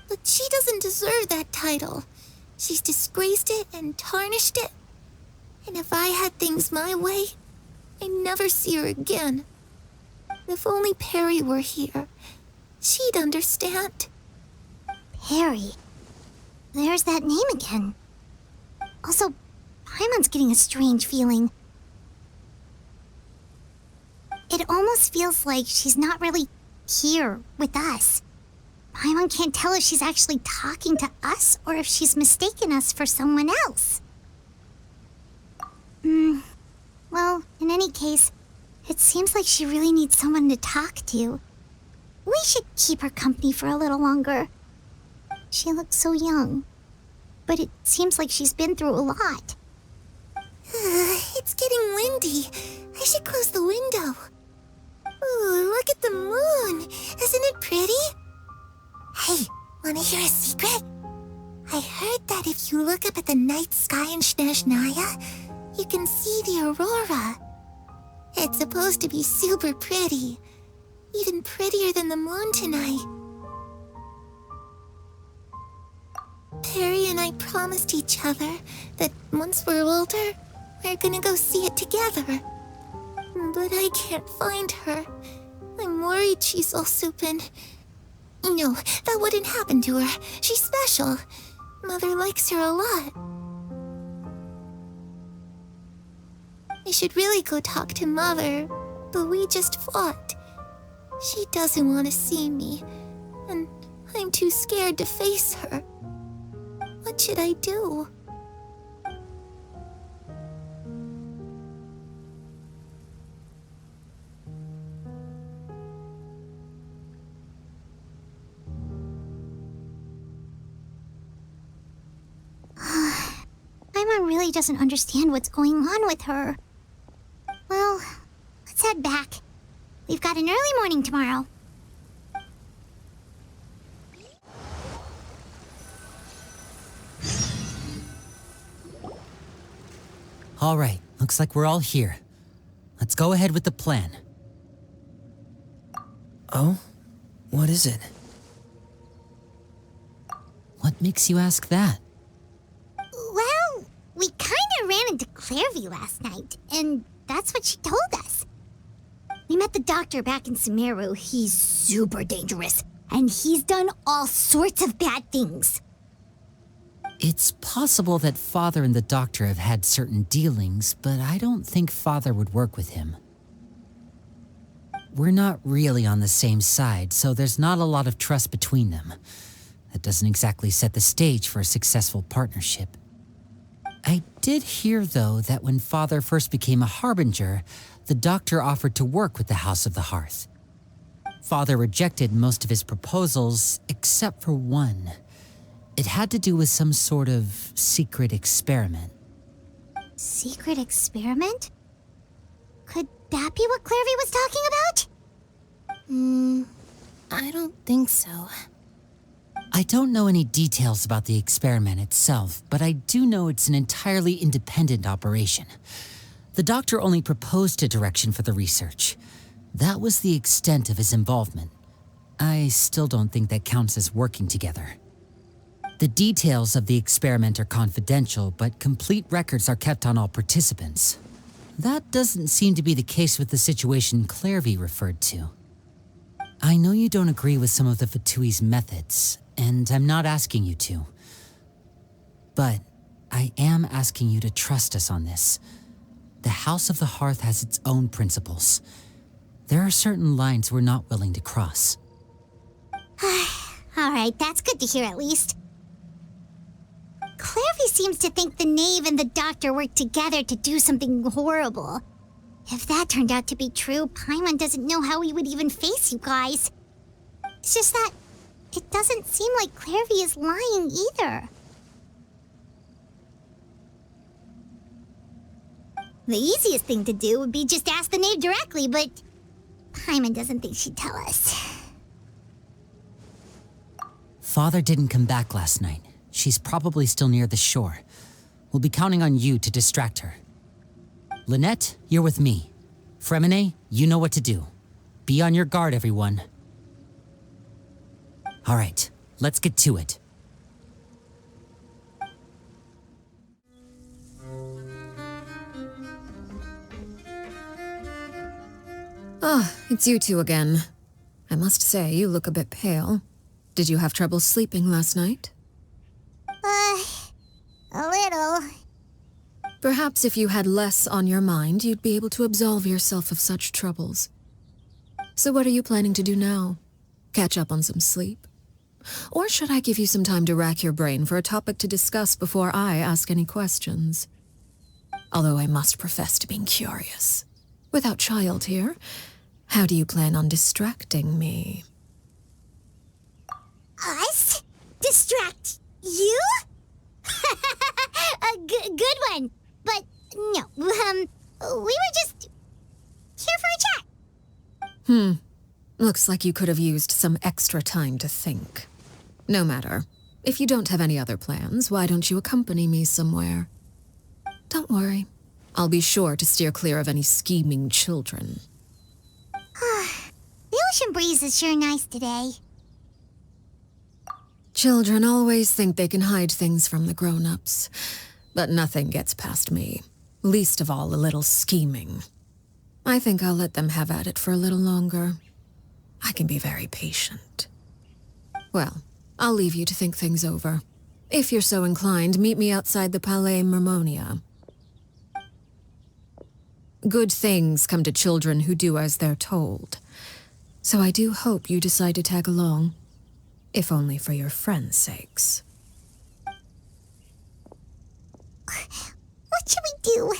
But she doesn't deserve that title. She's disgraced it and tarnished it. And if I had things my way, I'd never see her again. If only Perry were here, she'd understand. Perry. There's that name again. Also, Paimon's getting a strange feeling. It almost feels like she's not really here with us. Paimon can't tell if she's actually talking to us or if she's mistaken us for someone else. Well, in any case, it seems like she really needs someone to talk to. We should keep her company for a little longer. She looks so young, but it seems like she's been through a lot. It's getting windy. I should close the window. Ooh, look at the moon. Isn't it pretty? Hey, wanna hear a secret? I heard that if you look up at the night sky in Snezhnaya, you can see the aurora. It's supposed to be super pretty. Even prettier than the moon tonight. Harry and I promised each other that once we're older, we're gonna go see it together. But I can't find her. I'm worried she's also been... No, that wouldn't happen to her. She's special. Mother likes her a lot. I should really go talk to Mother, but we just fought. She doesn't want to see me, and I'm too scared to face her. What should I do? Paimon really doesn't understand what's going on with her. Well, let's head back. We've got an early morning tomorrow. All right, looks like we're all here. Let's go ahead with the plan. Oh? What is it? What makes you ask that? Well, we kinda ran into Clervie last night, and that's what she told us. We met the doctor back in Sumeru. He's super dangerous, and he's done all sorts of bad things. It's possible that Father and the Doctor have had certain dealings, but I don't think Father would work with him. We're not really on the same side, so there's not a lot of trust between them. That doesn't exactly set the stage for a successful partnership. I did hear, though, that when Father first became a Harbinger, the Doctor offered to work with the House of the Hearth. Father rejected most of his proposals, except for one. It had to do with some sort of secret experiment. Secret experiment? Could that be what Clervie was talking about? I don't think so. I don't know any details about the experiment itself, but I do know it's an entirely independent operation. The Doctor only proposed a direction for the research. That was the extent of his involvement. I still don't think that counts as working together. The details of the experiment are confidential, but complete records are kept on all participants. That doesn't seem to be the case with the situation Clervie referred to. I know you don't agree with some of the Fatui's methods, and I'm not asking you to. But I am asking you to trust us on this. The House of the Hearth has its own principles. There are certain lines we're not willing to cross. Alright, that's good to hear at least. Clervie seems to think the Knave and the Doctor worked together to do something horrible. If that turned out to be true, Paimon doesn't know how he would even face you guys. It's just that it doesn't seem like Clervie is lying either. The easiest thing to do would be just ask the Knave directly, but Paimon doesn't think she'd tell us. Father didn't come back last night. She's probably still near the shore. We'll be counting on you to distract her. Lynette, you're with me. Freminet, you know what to do. Be on your guard, everyone. All right, let's get to it. Ah, it's you two again. I must say, you look a bit pale. Did you have trouble sleeping last night? A little. Perhaps if you had less on your mind, you'd be able to absolve yourself of such troubles. So what are you planning to do now? Catch up on some sleep? Or should I give you some time to rack your brain for a topic to discuss before I ask any questions? Although I must profess to being curious. Without Child here, how do you plan on distracting me? Us? Distract you? A good one. But no, we were just here for a chat. Looks like you could have used some extra time to think. No matter. If you don't have any other plans, why don't you accompany me somewhere? Don't worry. I'll be sure to steer clear of any scheming children. The ocean breeze is sure nice today. Children always think they can hide things from the grown-ups, but nothing gets past me, least of all a little scheming. I think I'll let them have at it for a little longer. I can be very patient. Well, I'll leave you to think things over. If you're so inclined, meet me outside the Palais Mermonia. Good things come to children who do as they're told. So I do hope you decide to tag along, if only for your friends' sakes. What should we do?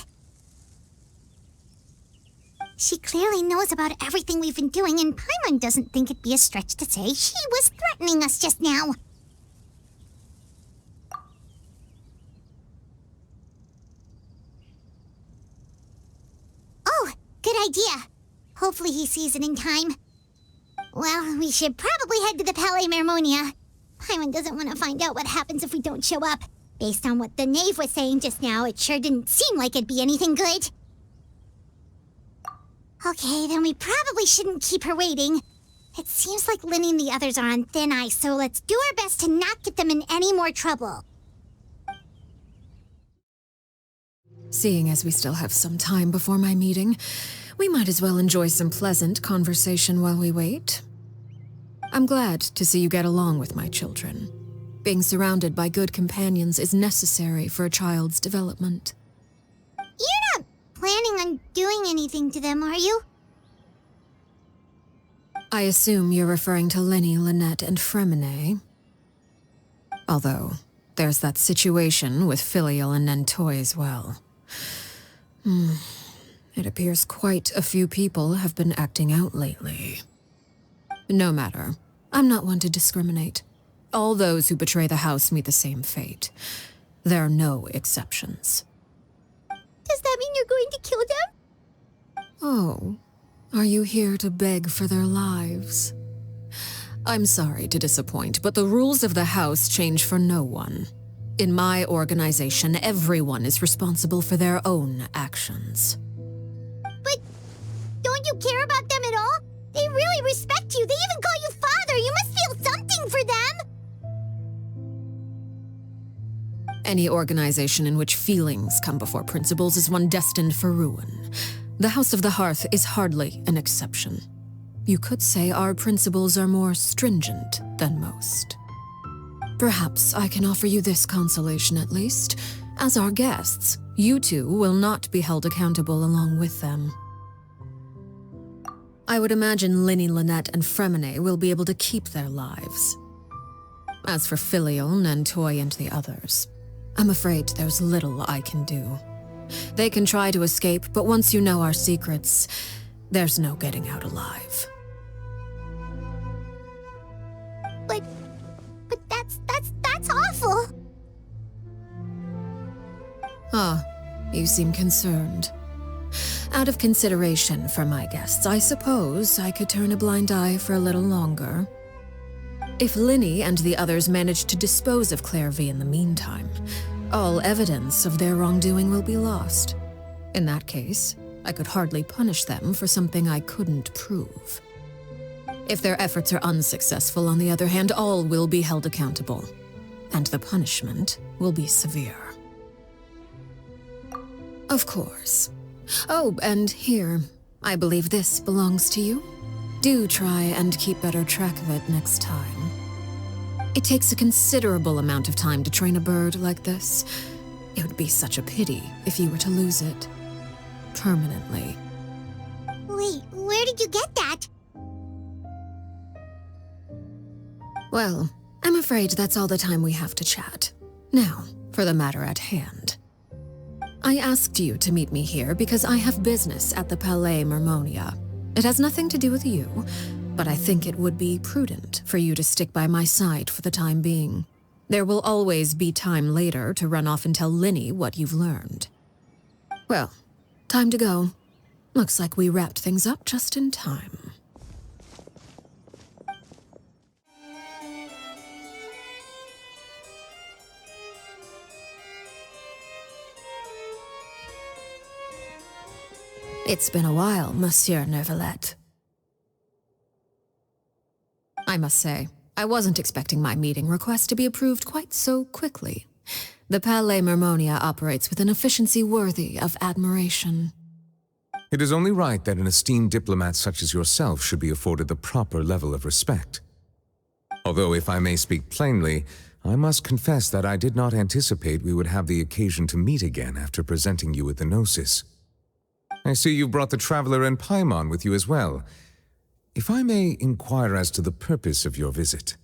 She clearly knows about everything we've been doing, and Paimon doesn't think it'd be a stretch to say she was threatening us just now. Oh, good idea. Hopefully he sees it in time. Well, we should probably head to the Palais Mermonia. Paimon doesn't want to find out what happens if we don't show up. Based on what the knave was saying just now, it sure didn't seem like it'd be anything good. Okay, then we probably shouldn't keep her waiting. It seems like Lynnie and the others are on thin ice, so let's do our best to not get them in any more trouble. Seeing as we still have some time before my meeting, we might as well enjoy some pleasant conversation while we wait. I'm glad to see you get along with my children. Being surrounded by good companions is necessary for a child's development. You're not planning on doing anything to them, are you? I assume you're referring to Lynnie, Lynette, and Freminet. Although, there's that situation with Filial and Nentoi as well. It appears quite a few people have been acting out lately. No matter. I'm not one to discriminate. All those who betray the house meet the same fate. There are no exceptions. Does that mean you're going to kill them? Oh, are you here to beg for their lives? I'm sorry to disappoint, but the rules of the house change for no one. In my organization, everyone is responsible for their own actions. But don't you care about them at all? They really respect you. They even call you father. You must feel something for them. Any organization in which feelings come before principles is one destined for ruin. The House of the Hearth is hardly an exception. You could say our principles are more stringent than most. Perhaps I can offer you this consolation at least. As our guests, you two will not be held accountable along with them. I would imagine Lynnie, Lynette, and Freminet will be able to keep their lives. As for Filial, Nentoi, and the others, I'm afraid there's little I can do. They can try to escape, but once you know our secrets, there's no getting out alive. But that's awful. Ah, you seem concerned. Out of consideration for my guests, I suppose I could turn a blind eye for a little longer. If Lynnie and the others manage to dispose of Clervie in the meantime, all evidence of their wrongdoing will be lost. In that case, I could hardly punish them for something I couldn't prove. If their efforts are unsuccessful, on the other hand, all will be held accountable, and the punishment will be severe. Of course. Oh, and here, I believe this belongs to you. Do try and keep better track of it next time. It takes a considerable amount of time to train a bird like this. It would be such a pity if you were to lose it. Permanently. Wait, where did you get that? Well, I'm afraid that's all the time we have to chat. Now, for the matter at hand. I asked you to meet me here because I have business at the Palais Mermonia. It has nothing to do with you, but I think it would be prudent for you to stick by my side for the time being. There will always be time later to run off and tell Lynnie what you've learned. Well, time to go. Looks like we wrapped things up just in time. It's been a while, Monsieur Neuvillette. I must say, I wasn't expecting my meeting request to be approved quite so quickly. The Palais Mermonia operates with an efficiency worthy of admiration. It is only right that an esteemed diplomat such as yourself should be afforded the proper level of respect. Although, if I may speak plainly, I must confess that I did not anticipate we would have the occasion to meet again after presenting you with the Gnosis. I see you brought the Traveler and Paimon with you as well. If I may inquire as to the purpose of your visit.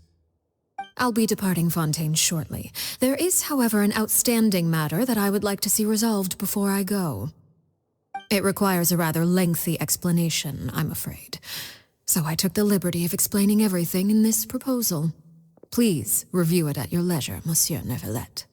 I'll be departing Fontaine shortly. There is, however, an outstanding matter that I would like to see resolved before I go. It requires a rather lengthy explanation, I'm afraid. So I took the liberty of explaining everything in this proposal. Please review it at your leisure, Monsieur Neuvillette.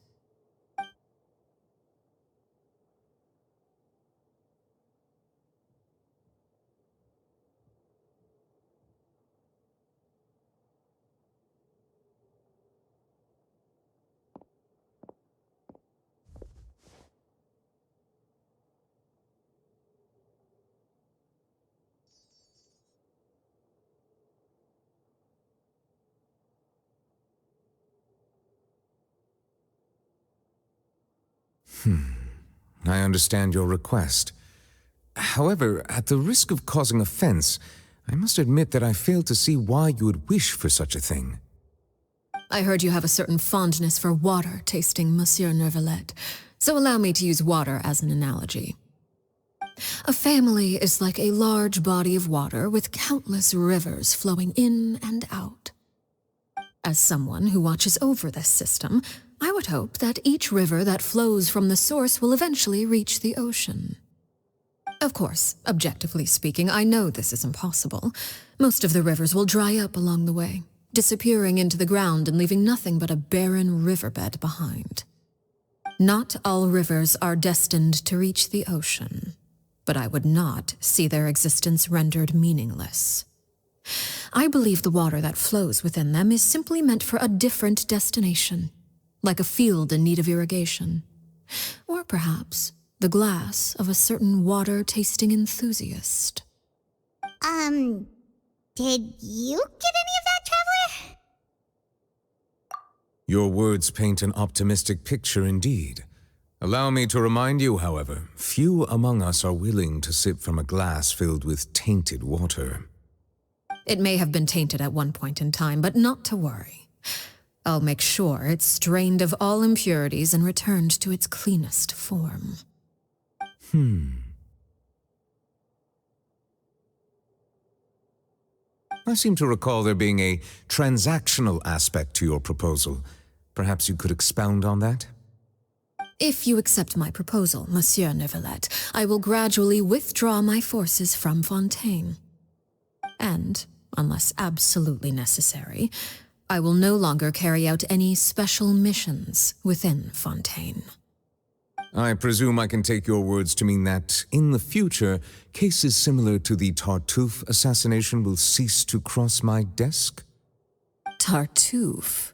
I understand your request. However, at the risk of causing offense, I must admit that I fail to see why you would wish for such a thing. I heard you have a certain fondness for water tasting, Monsieur Neuvillette, so allow me to use water as an analogy. A family is like a large body of water with countless rivers flowing in and out. As someone who watches over this system, I would hope that each river that flows from the source will eventually reach the ocean. Of course, objectively speaking, I know this is impossible. Most of the rivers will dry up along the way, disappearing into the ground and leaving nothing but a barren riverbed behind. Not all rivers are destined to reach the ocean, but I would not see their existence rendered meaningless. I believe the water that flows within them is simply meant for a different destination, like a field in need of irrigation. Or perhaps the glass of a certain water-tasting enthusiast. Did you get any of that, Traveler? Your words paint an optimistic picture indeed. Allow me to remind you, however, few among us are willing to sip from a glass filled with tainted water. It may have been tainted at one point in time, but not to worry. I'll make sure it's drained of all impurities and returned to its cleanest form. I seem to recall there being a transactional aspect to your proposal. Perhaps you could expound on that? If you accept my proposal, Monsieur Neuvillette, I will gradually withdraw my forces from Fontaine. And, unless absolutely necessary, I will no longer carry out any special missions within Fontaine. I presume I can take your words to mean that, in the future, cases similar to the Tartuffe assassination will cease to cross my desk? Tartuffe?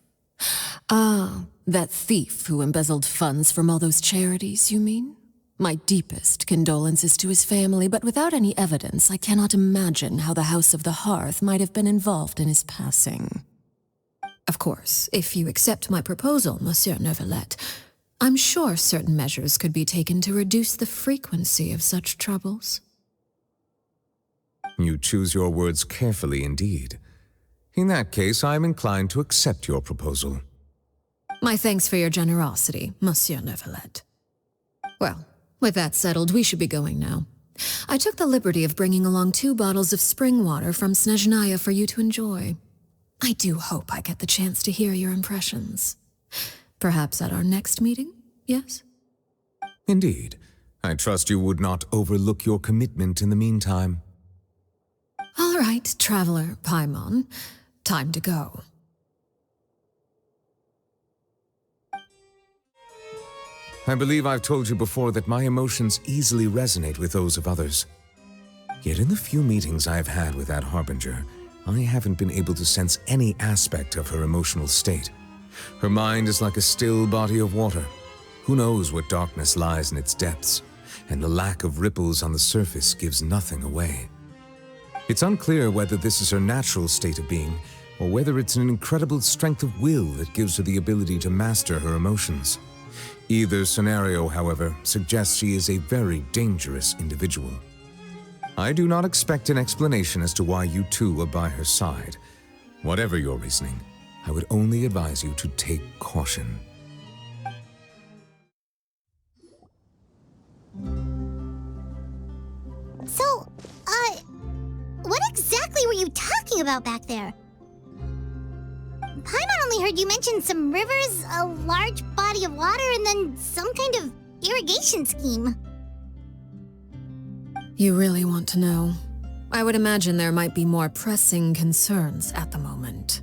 Ah, that thief who embezzled funds from all those charities, you mean? My deepest condolences to his family, but without any evidence, I cannot imagine how the House of the Hearth might have been involved in his passing. Of course, if you accept my proposal, Monsieur Neuvillette, I'm sure certain measures could be taken to reduce the frequency of such troubles. You choose your words carefully indeed. In that case, I am inclined to accept your proposal. My thanks for your generosity, Monsieur Neuvillette. Well, with that settled, we should be going now. I took the liberty of bringing along 2 bottles of spring water from Snezhnaya for you to enjoy. I do hope I get the chance to hear your impressions. Perhaps at our next meeting, yes? Indeed. I trust you would not overlook your commitment in the meantime. All right, Traveler Paimon. Time to go. I believe I've told you before that my emotions easily resonate with those of others. Yet in the few meetings I've had with that Harbinger, I haven't been able to sense any aspect of her emotional state. Her mind is like a still body of water. Who knows what darkness lies in its depths, and the lack of ripples on the surface gives nothing away. It's unclear whether this is her natural state of being, or whether it's an incredible strength of will that gives her the ability to master her emotions. Either scenario, however, suggests she is a very dangerous individual. I do not expect an explanation as to why you two are by her side. Whatever your reasoning, I would only advise you to take caution. So, what exactly were you talking about back there? Paimon only heard you mention some rivers, a large body of water, and then some kind of irrigation scheme. You really want to know? I would imagine there might be more pressing concerns at the moment.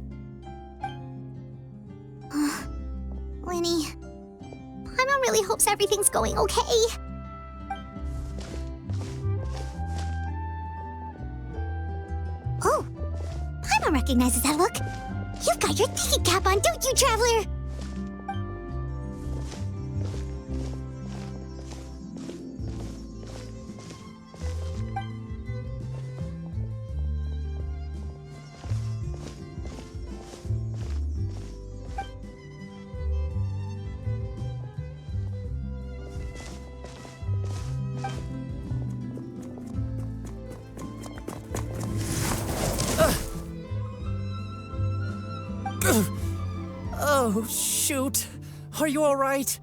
Lenny, Paimon really hopes everything's going okay. Oh, Paimon recognizes that look. You've got your thinking cap on, don't you, Traveler? Oh, shoot. Are you all right?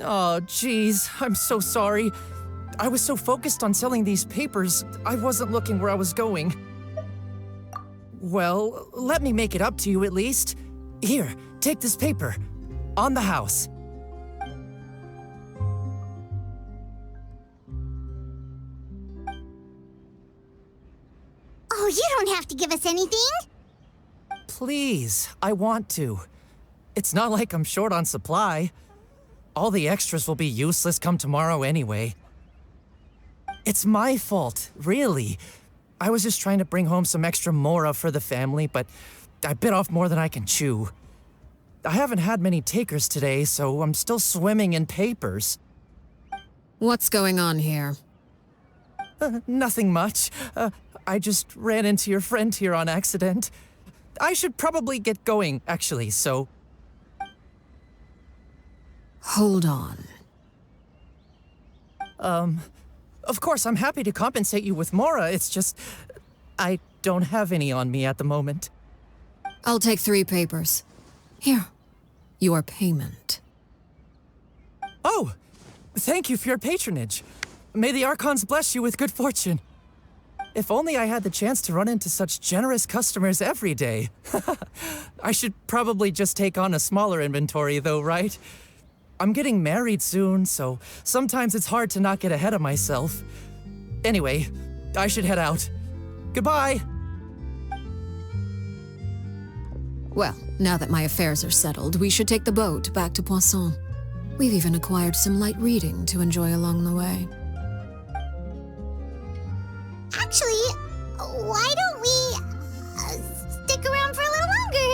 Oh, geez. I'm so sorry. I was so focused on selling these papers, I wasn't looking where I was going. Well, let me make it up to you at least. Here, take this paper. On the house. Oh, you don't have to give us anything. Please, I want to. It's not like I'm short on supply. All the extras will be useless come tomorrow anyway. It's my fault, really. I was just trying to bring home some extra mora for the family, but I bit off more than I can chew. I haven't had many takers today, so I'm still swimming in papers. What's going on here? Nothing much. I just ran into your friend here on accident. I should probably get going, actually, so... Hold on. Of course, I'm happy to compensate you with mora, it's just... I don't have any on me at the moment. I'll take 3 papers. Here. Your payment. Oh! Thank you for your patronage. May the Archons bless you with good fortune. If only I had the chance to run into such generous customers every day. I should probably just take on a smaller inventory though, right? I'm getting married soon, so sometimes it's hard to not get ahead of myself. Anyway, I should head out. Goodbye! Well, now that my affairs are settled, we should take the boat back to Poisson. We've even acquired some light reading to enjoy along the way. Actually, why don't we stick around for a little longer?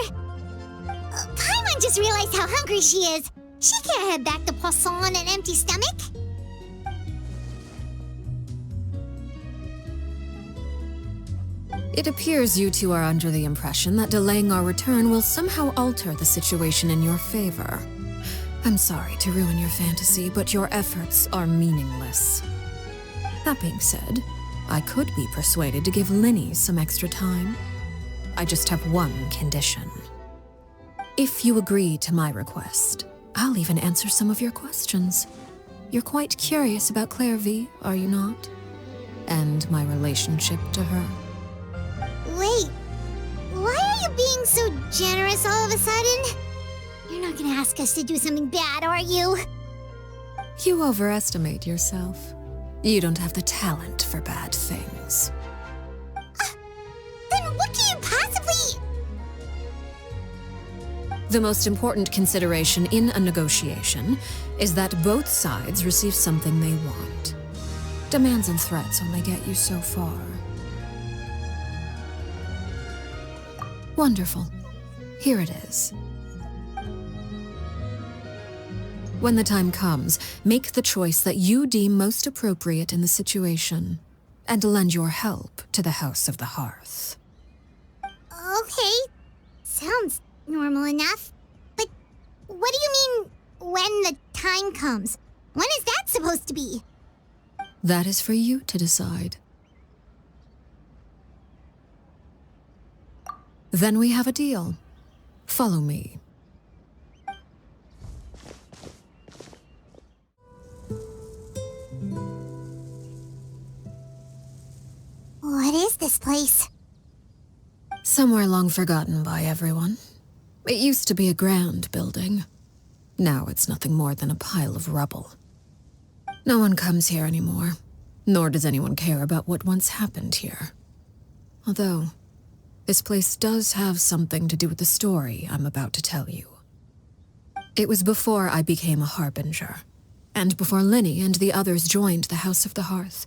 Paimon just realized how hungry she is. She can't head back to Poisson on an empty stomach. It appears you two are under the impression that delaying our return will somehow alter the situation in your favor. I'm sorry to ruin your fantasy, but your efforts are meaningless. That being said, I could be persuaded to give Linny some extra time. I just have one condition. If you agree to my request, I'll even answer some of your questions. You're quite curious about Clervie, are you not? And my relationship to her. Wait, why are you being so generous all of a sudden? You're not gonna ask us to do something bad, are you? You overestimate yourself. You don't have the talent for bad things. Then what can you possibly... The most important consideration in a negotiation is that both sides receive something they want. Demands and threats only get you so far. Wonderful. Here it is. When the time comes, make the choice that you deem most appropriate in the situation, and lend your help to the House of the Hearth. Okay. normal enough. But what do you mean, when the time comes? When is that supposed to be? That is for you to decide. Then we have a deal. Follow me. What is this place? Somewhere long forgotten by everyone. It used to be a grand building. Now it's nothing more than a pile of rubble. No one comes here anymore, nor does anyone care about what once happened here. Although, this place does have something to do with the story I'm about to tell you. It was before I became a Harbinger, and before Lyney and the others joined the House of the Hearth.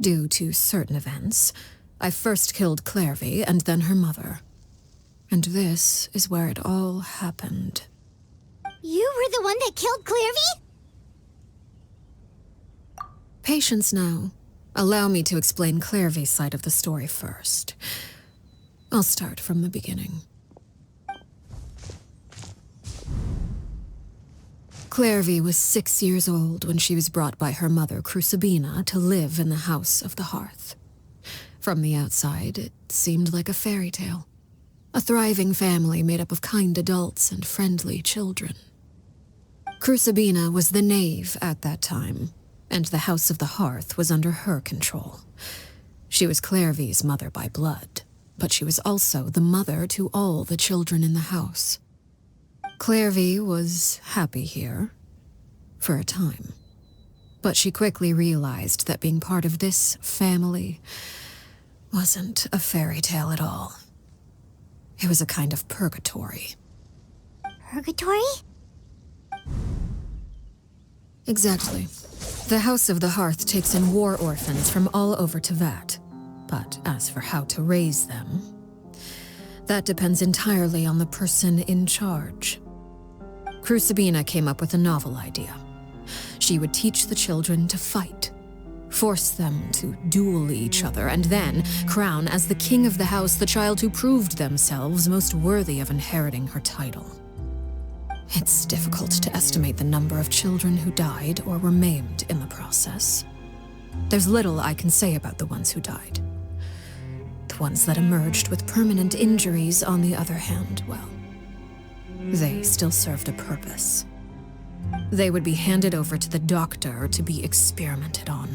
Due to certain events, I first killed Clervie and then her mother. And this is where it all happened. You were the one that killed Clervie? Patience now. Allow me to explain Clervie's side of the story first. I'll start from the beginning. Clervie was 6 years old when she was brought by her mother, Crucibina, to live in the House of the Hearth. From the outside, it seemed like a fairy tale. A thriving family made up of kind adults and friendly children. Crucibina was the knave at that time, and the House of the Hearth was under her control. She was Clervie's mother by blood, but she was also the mother to all the children in the house. Clervie was happy here, for a time. But she quickly realized that being part of this family wasn't a fairy tale at all. It was a kind of purgatory. Purgatory? Exactly. The House of the Hearth takes in war orphans from all over Teyvat. But as for how to raise them, that depends entirely on the person in charge. Crucibina came up with a novel idea. She would teach the children to fight, force them to duel each other, and then crown as the king of the house the child who proved themselves most worthy of inheriting her title. It's difficult to estimate the number of children who died or were maimed in the process. There's little I can say about the ones who died. The ones that emerged with permanent injuries, on the other hand, well, they still served a purpose. They would be handed over to the doctor to be experimented on,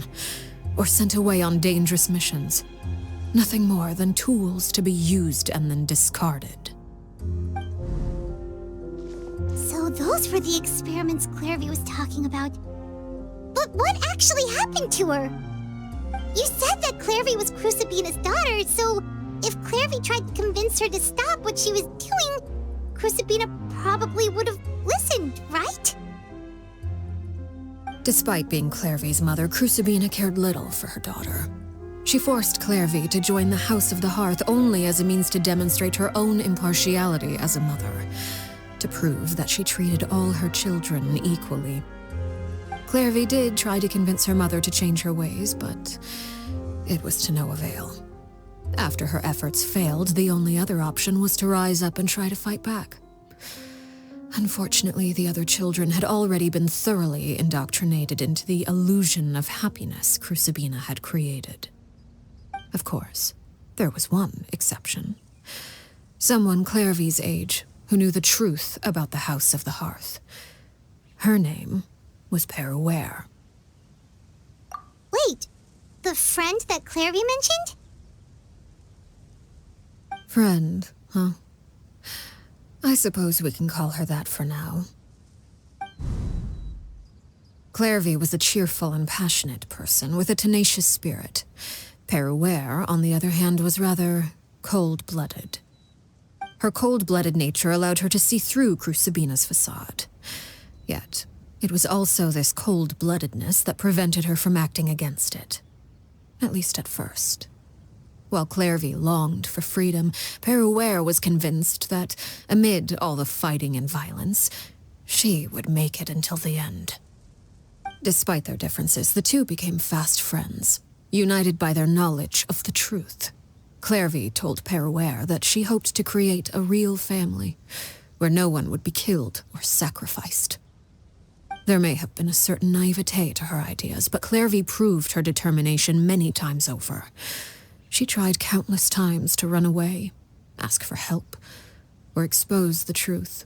or sent away on dangerous missions. Nothing more than tools to be used and then discarded. So those were the experiments Clervie was talking about. But what actually happened to her? You said that Clervie was Crucibina's daughter, so if Clervie tried to convince her to stop what she was doing, Crucibina probably would have listened, right? Despite being Clervie's mother, Crucibina cared little for her daughter. She forced Clervie to join the House of the Hearth only as a means to demonstrate her own impartiality as a mother, to prove that she treated all her children equally. Clervie did try to convince her mother to change her ways, but it was to no avail. After her efforts failed, the only other option was to rise up and try to fight back. Unfortunately, the other children had already been thoroughly indoctrinated into the illusion of happiness Crucibina had created. Of course, there was one exception. Someone Clervie's age who knew the truth about the House of the Hearth. Her name was Peruere. Wait, the friend that Clervie mentioned? Friend, huh? I suppose we can call her that for now. Clervie was a cheerful and passionate person with a tenacious spirit. Peruere, on the other hand, was rather cold-blooded. Her cold-blooded nature allowed her to see through Crucibina's facade. Yet, it was also this cold-bloodedness that prevented her from acting against it. At least at first. While Clervie longed for freedom, Peruere was convinced that, amid all the fighting and violence, she would make it until the end. Despite their differences, the two became fast friends, united by their knowledge of the truth. Clervie told Perouer that she hoped to create a real family, where no one would be killed or sacrificed. There may have been a certain naivete to her ideas, but Clervie proved her determination many times over. She tried countless times to run away, ask for help, or expose the truth.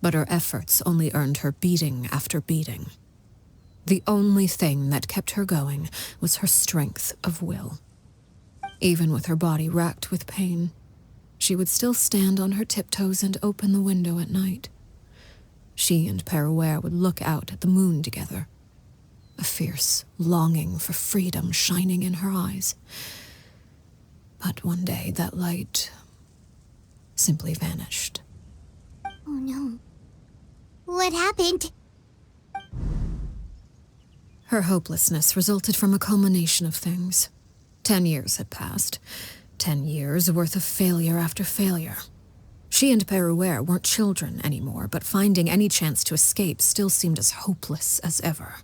But her efforts only earned her beating after beating. The only thing that kept her going was her strength of will. Even with her body racked with pain, she would still stand on her tiptoes and open the window at night. She and Perouer would look out at the moon together, a fierce longing for freedom shining in her eyes. But one day that light simply vanished. Oh no. What happened? Her hopelessness resulted from a culmination of things. 10 years had passed. 10 years worth of failure after failure. She and Perouer weren't children anymore, but finding any chance to escape still seemed as hopeless as ever.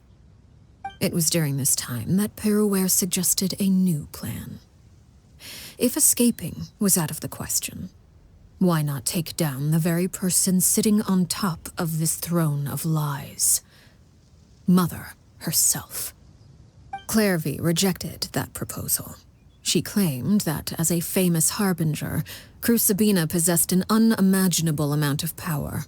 It was during this time that Perouer suggested a new plan. If escaping was out of the question, why not take down the very person sitting on top of this throne of lies? Mother herself. Clervie rejected that proposal. She claimed that, as a famous harbinger, Crucibina possessed an unimaginable amount of power.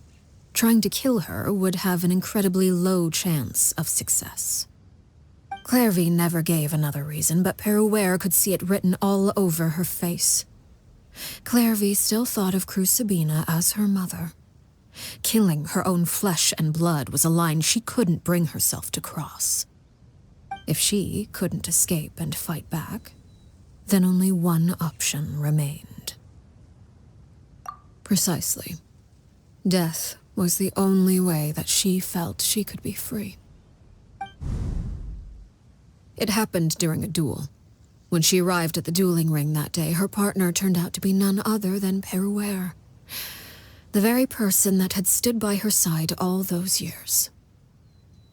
Trying to kill her would have an incredibly low chance of success. Clervie never gave another reason, but Perouer could see it written all over her face. Clervie still thought of Crucibina as her mother. Killing her own flesh and blood was a line she couldn't bring herself to cross. If she couldn't escape and fight back, then only one option remained. Precisely. Death was the only way that she felt she could be free. It happened during a duel. When she arrived at the dueling ring that day, her partner turned out to be none other than Perouer, the very person that had stood by her side all those years.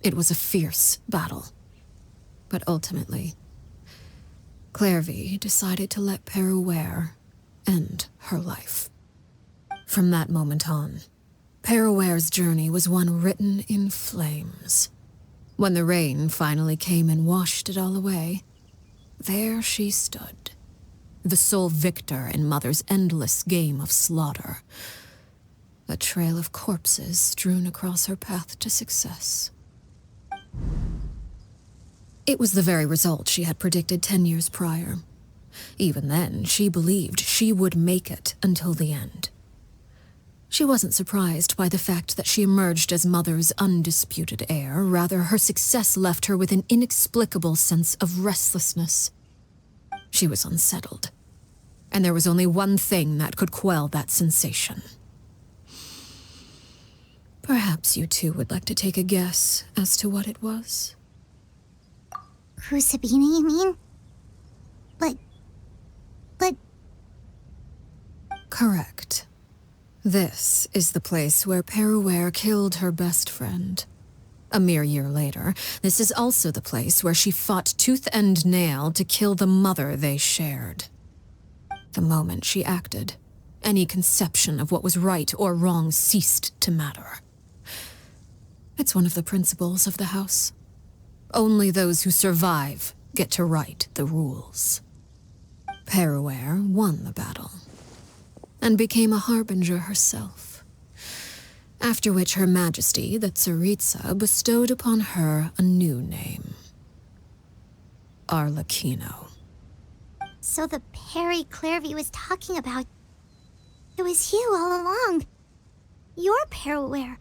It was a fierce battle. But ultimately, Clervie decided to let Perouer end her life. From that moment on, Perouer's journey was one written in flames. When the rain finally came and washed it all away, there she stood, the sole victor in Mother's endless game of slaughter. A trail of corpses strewn across her path to success. It was the very result she had predicted 10 years prior. Even then, she believed she would make it until the end. She wasn't surprised by the fact that she emerged as Mother's undisputed heir. Rather, her success left her with an inexplicable sense of restlessness. She was unsettled, and there was only one thing that could quell that sensation. Perhaps you two would like to take a guess as to what it was? Crucibina, you mean? But... Correct. This is the place where Perouer killed her best friend. A mere year later, this is also the place where she fought tooth and nail to kill the mother they shared. The moment she acted, any conception of what was right or wrong ceased to matter. It's one of the principles of the house. Only those who survive get to write the rules. Perouer won the battle, and became a harbinger herself. After which Her Majesty, the Tsaritsa, bestowed upon her a new name. Arlecchino. So the Perry Clervie was talking about... It was you all along. You're Perouer.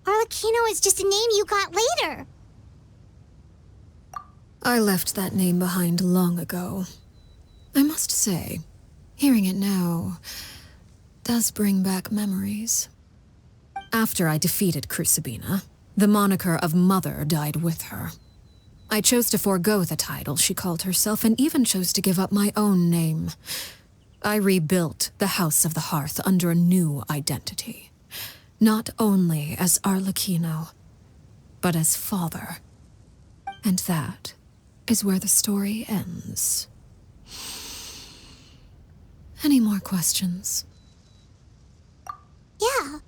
Arlecchino is just a name you got later. I left that name behind long ago. I must say, hearing it now does bring back memories. After I defeated Crucibina, the moniker of Mother died with her. I chose to forego the title she called herself, and even chose to give up my own name. I rebuilt the House of the Hearth under a new identity. Not only as Arlecchino, but as father. And that is where the story ends. Any more questions? Yeah.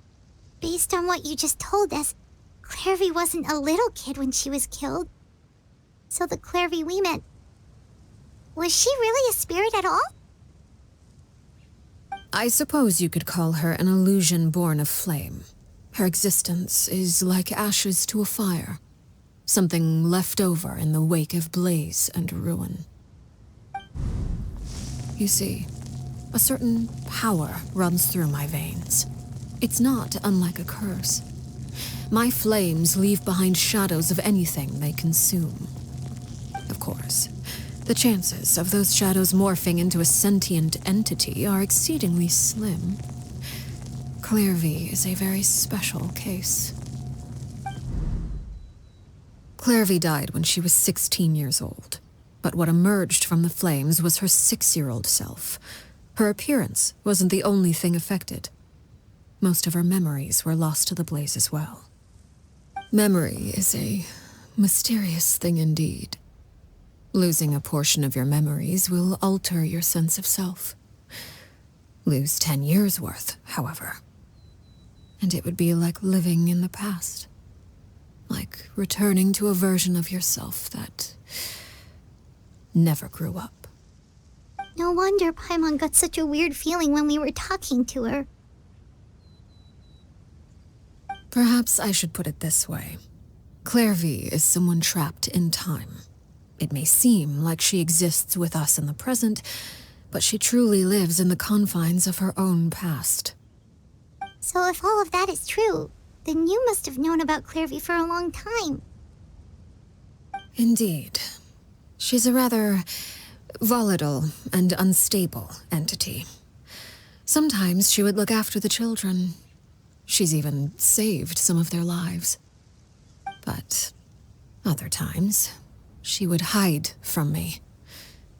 Based on what you just told us, Clervie wasn't a little kid when she was killed. So the Clervie we met... Was she really a spirit at all? I suppose you could call her an illusion born of flame. Her existence is like ashes to a fire. Something left over in the wake of blaze and ruin. You see, a certain power runs through my veins. It's not unlike a curse. My flames leave behind shadows of anything they consume. Of course, the chances of those shadows morphing into a sentient entity are exceedingly slim. Clervie is a very special case. Clervie died when she was 16 years old, but what emerged from the flames was her 6-year-old self. Her appearance wasn't the only thing affected. Most of her memories were lost to the blaze as well. Memory is a mysterious thing indeed. Losing a portion of your memories will alter your sense of self. Lose 10 years' worth, however, and it would be like living in the past. Like returning to a version of yourself that never grew up. No wonder Paimon got such a weird feeling when we were talking to her. Perhaps I should put it this way. Clervie is someone trapped in time. It may seem like she exists with us in the present, but she truly lives in the confines of her own past. So if all of that is true, then you must have known about Clervie for a long time. Indeed. She's a rather volatile and unstable entity. Sometimes she would look after the children. She's even saved some of their lives. But other times, she would hide from me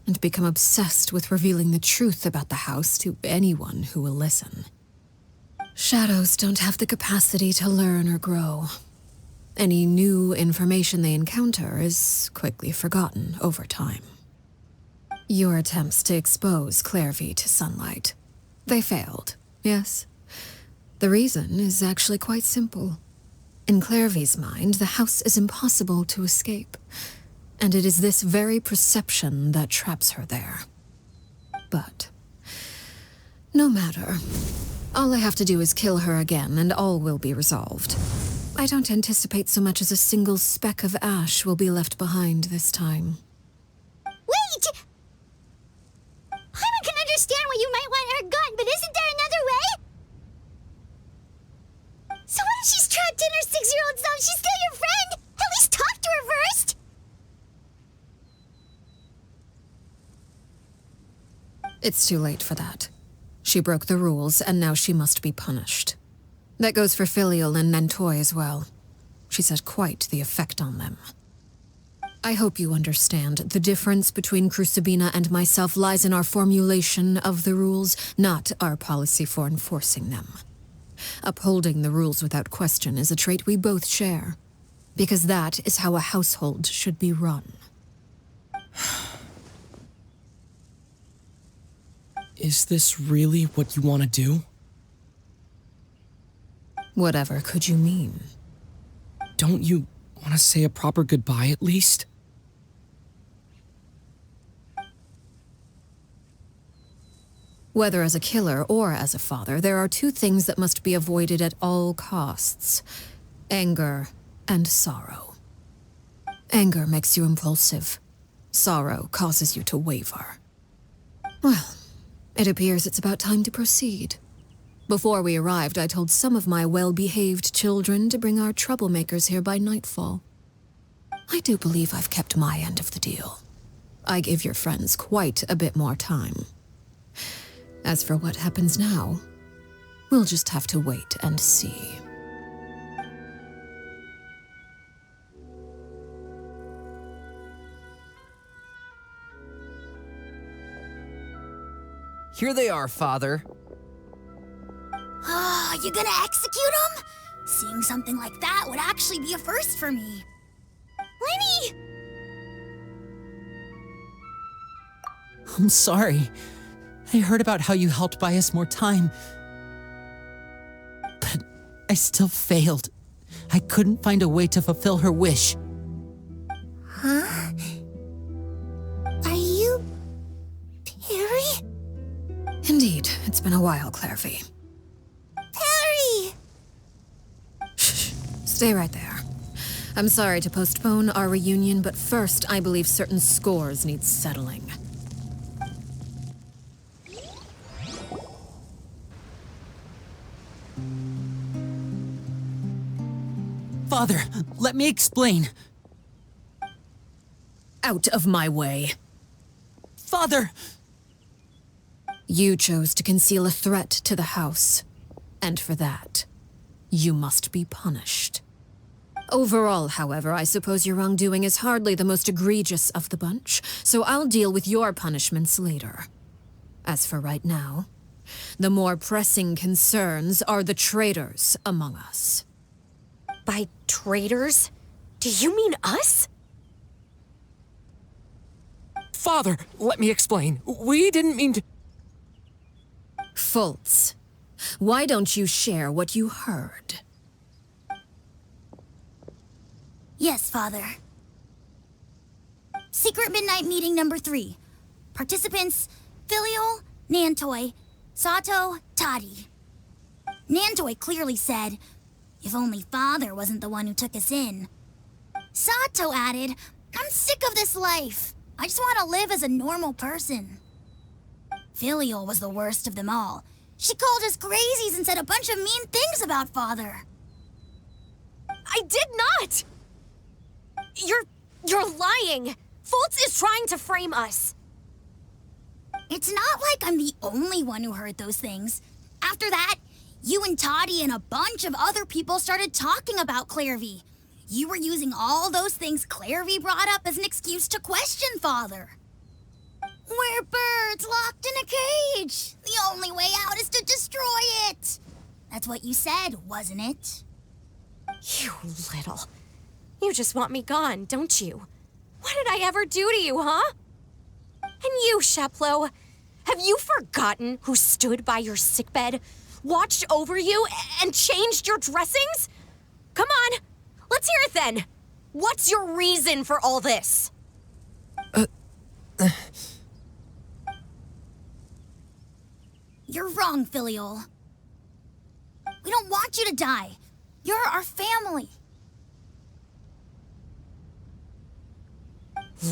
and become obsessed with revealing the truth about the house to anyone who will listen. Shadows don't have the capacity to learn or grow. Any new information they encounter is quickly forgotten over time. Your attempts to expose Clervie to sunlight, they failed, yes? The reason is actually quite simple. In Clervie's mind, the house is impossible to escape, and it is this very perception that traps her there. But no matter. All I have to do is kill her again, and all will be resolved. I don't anticipate so much as a single speck of ash will be left behind this time. Wait! Paimon can understand why you might want her gone, but isn't there another way? So what if she's trapped in her 6-year-old self? She's still your friend! At least talk to her first! It's too late for that. She broke the rules, and now she must be punished. That goes for Filial and Nantoi as well. She's had quite the effect on them. I hope you understand the difference between Crucibina and myself lies in our formulation of the rules, not our policy for enforcing them. Upholding the rules without question is a trait we both share, because that is how a household should be run. Is this really what you want to do? Whatever could you mean? Don't you want to say a proper goodbye at least? Whether as a killer or as a father, there are two things that must be avoided at all costs: anger and sorrow. Anger makes you impulsive. Sorrow causes you to waver. Well, it appears it's about time to proceed. Before we arrived, I told some of my well-behaved children to bring our troublemakers here by nightfall. I do believe I've kept my end of the deal. I give your friends quite a bit more time. As for what happens now, we'll just have to wait and see. Here they are, Father. Ah, you gonna execute him? Seeing something like that would actually be a first for me. I'm sorry. I heard about how you helped buy us more time. But I still failed. I couldn't find a way to fulfill her wish. Huh? Are you... Perry? Indeed, it's been a while, Clervie. Perry! Shh, stay right there. I'm sorry to postpone our reunion, but first, I believe certain scores need settling. Father, let me explain. Out of my way. Father! You chose to conceal a threat to the house, and for that, you must be punished. Overall, however, I suppose your wrongdoing is hardly the most egregious of the bunch, so I'll deal with your punishments later. As for right now, the more pressing concerns are the traitors among us. By traitors? Do you mean us? Father, let me explain. We didn't mean to... Fultz, why don't you share what you heard? Yes, Father. Secret Midnight Meeting number 3. Participants, Filial, Nantoi, Sato, Toddy. Nantoi clearly said, if only Father wasn't the one who took us in. Sato added, I'm sick of this life. I just want to live as a normal person. Filial was the worst of them all. She called us crazies and said a bunch of mean things about Father. I did not! You're lying! Fultz is trying to frame us. It's not like I'm the only one who heard those things. After that, you and Toddy and a bunch of other people started talking about Clervie. You were using all those things Clervie brought up as an excuse to question Father. We're birds locked in a cage. The only way out is to destroy it. That's what you said, wasn't it? You little... You just want me gone, don't you? What did I ever do to you, huh? And you, Sheplo, have you forgotten who stood by your sickbed, watched over you, and changed your dressings? Come on, let's hear it then. What's your reason for all this? You're wrong, Filial. We don't want you to die. You're our family.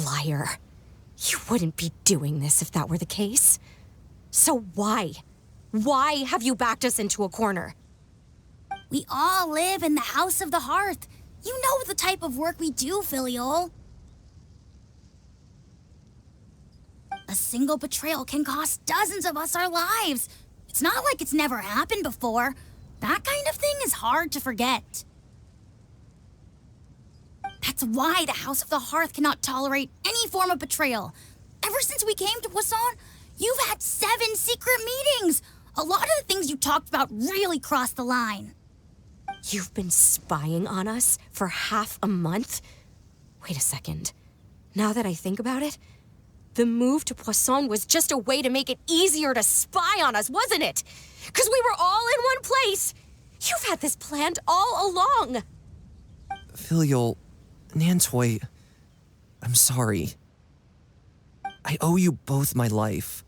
Liar. You wouldn't be doing this if that were the case. So why? Why have you backed us into a corner? We all live in the House of the Hearth. You know the type of work we do, Filial. A single betrayal can cost dozens of us our lives. It's not like it's never happened before. That kind of thing is hard to forget. That's why the House of the Hearth cannot tolerate any form of betrayal. Ever since we came to Poisson, you've had 7 secret meetings. A lot of the things you talked about really crossed the line. You've been spying on us for half a month? Wait a second. Now that I think about it, the move to Poisson was just a way to make it easier to spy on us, wasn't it? Because we were all in one place. You've had this planned all along. Filial, Nantoi, I'm sorry. I owe you both my life.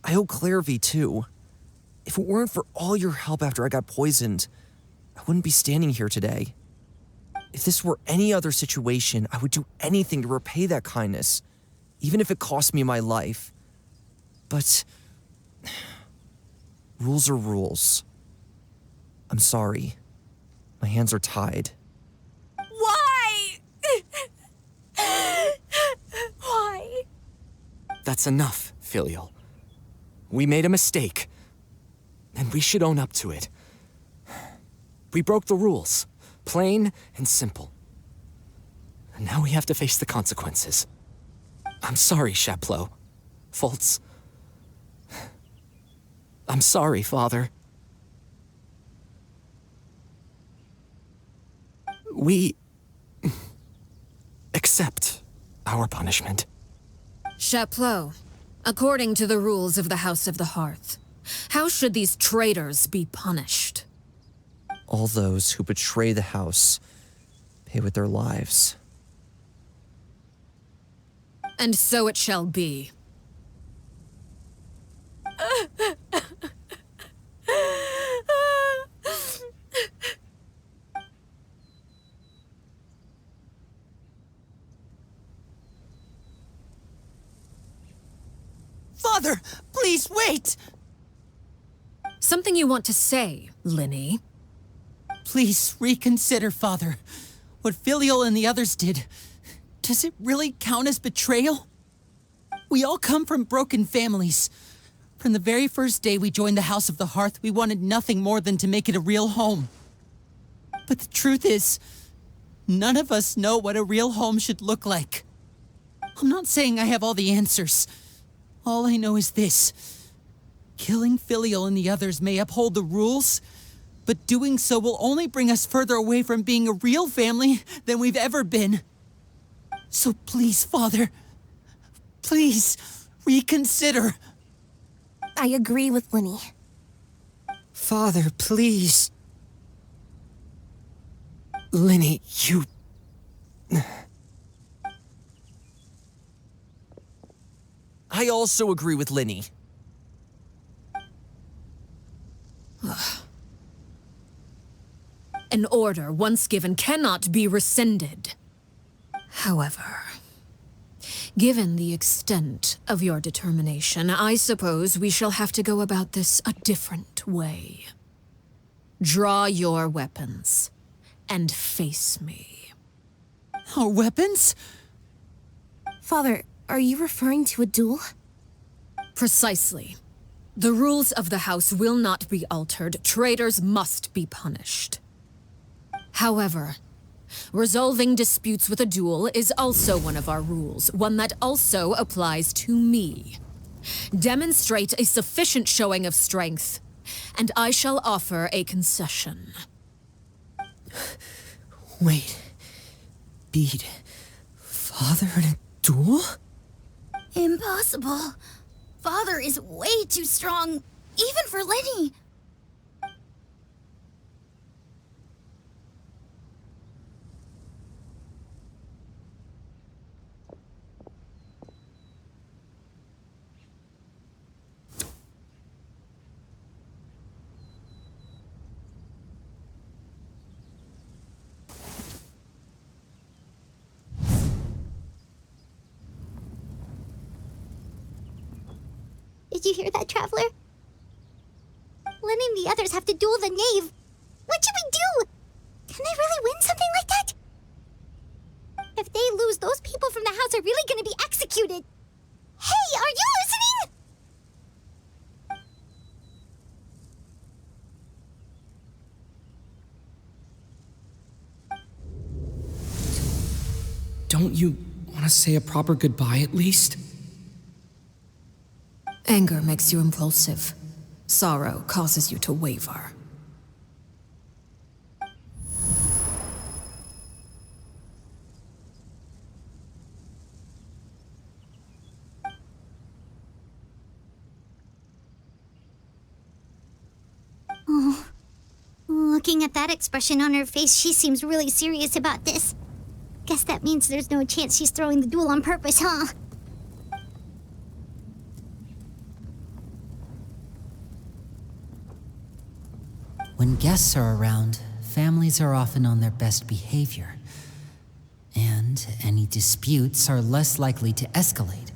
I owe Clervie too. If it weren't for all your help after I got poisoned, I wouldn't be standing here today. If this were any other situation, I would do anything to repay that kindness, even if it cost me my life. But rules are rules. I'm sorry. My hands are tied. Why? Why? That's enough, Filial. We made a mistake, and we should own up to it. We broke the rules, plain and simple. And now we have to face the consequences. I'm sorry, Sheplo. Fultz. I'm sorry, Father. We accept our punishment. Chapleau, According to the rules of the House of the Hearth, how should these traitors be punished? All those who betray the house pay with their lives. And so it shall be. Father, please wait! Something you want to say, Linny? Please reconsider, Father. What Filial and the others did, does it really count as betrayal? We all come from broken families. From the very first day we joined the House of the Hearth, we wanted nothing more than to make it a real home. But the truth is, none of us know what a real home should look like. I'm not saying I have all the answers. All I know is this. Killing Filial and the others may uphold the rules, but doing so will only bring us further away from being a real family than we've ever been. So please, Father, please reconsider. I agree with Linny. Father, please. Linny, you... I also agree with Linny. An order once given cannot be rescinded. However, given the extent of your determination, I suppose we shall have to go about this a different way. Draw your weapons and face me. Our weapons? Father, are you referring to a duel? Precisely. The rules of the house will not be altered. Traitors must be punished. However, resolving disputes with a duel is also one of our rules, one that also applies to me. Demonstrate a sufficient showing of strength, and I shall offer a concession. Wait. Beat Father in a duel? Impossible. Father is way too strong, even for Linny. Did you hear that, Traveler? Lenny and the others have to duel the knave. What should we do? Can they really win something like that? If they lose, those people from the house are really gonna be executed. Hey, are you listening? Don't you want to say a proper goodbye at least? Anger makes you impulsive. Sorrow causes you to waver. Oh, looking at that expression on her face, she seems really serious about this. Guess that means there's no chance she's throwing the duel on purpose, huh? When guests are around, families are often on their best behavior. And any disputes are less likely to escalate.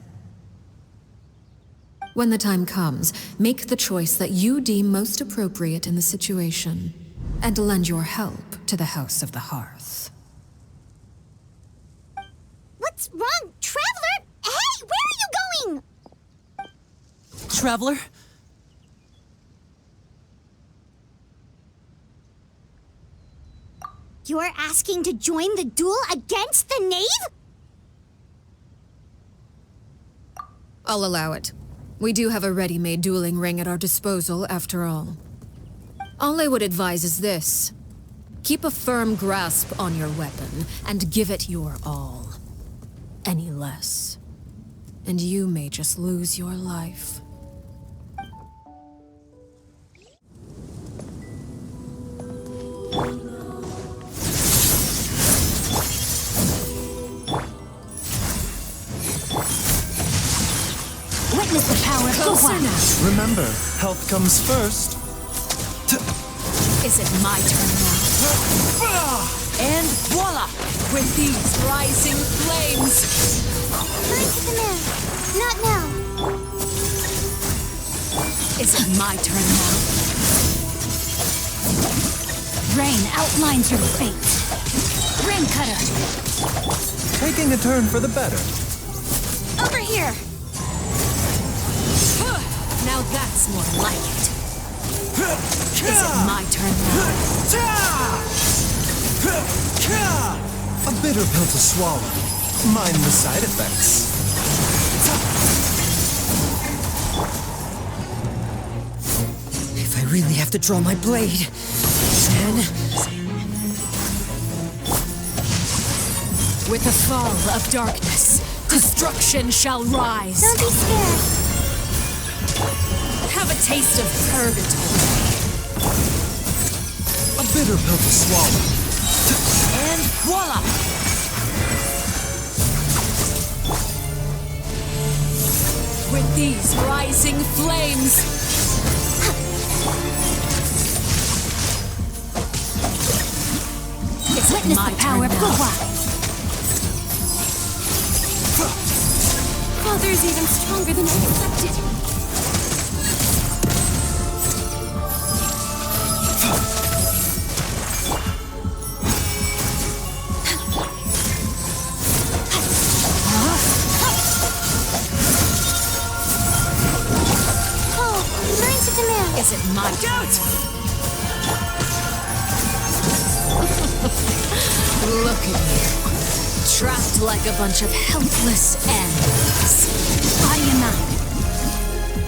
When the time comes, make the choice that you deem most appropriate in the situation, and lend your help to the House of the Hearth. What's wrong, Traveler? Hey, where are you going? Traveler? You're asking to join the duel against the knave? I'll allow it. We do have a ready-made dueling ring at our disposal, after all. All I would advise is this. Keep a firm grasp on your weapon, and give it your all. Any less, and you may just lose your life. Witness the power of the wild. Remember, health comes first. Is it my turn now? And voila! With these rising flames! Trying to come in. Not now. Is it my turn now? Rain outlines your fate. Rain cutter. Taking a turn for the better. Over here. Now that's more like it. Is it my turn now? A bitter pill to swallow. Mind the side effects. If I really have to draw my blade, then... With the fall of darkness, destruction shall rise. Don't be scared. Have a taste of purgatory. A bitter pill to swallow. And voila! With these rising flames, it's Witness my the power turn of the now. wild. Father's even stronger than I expected. Is it my doubt? Look at you, trapped like a bunch of helpless animals. Body and mind.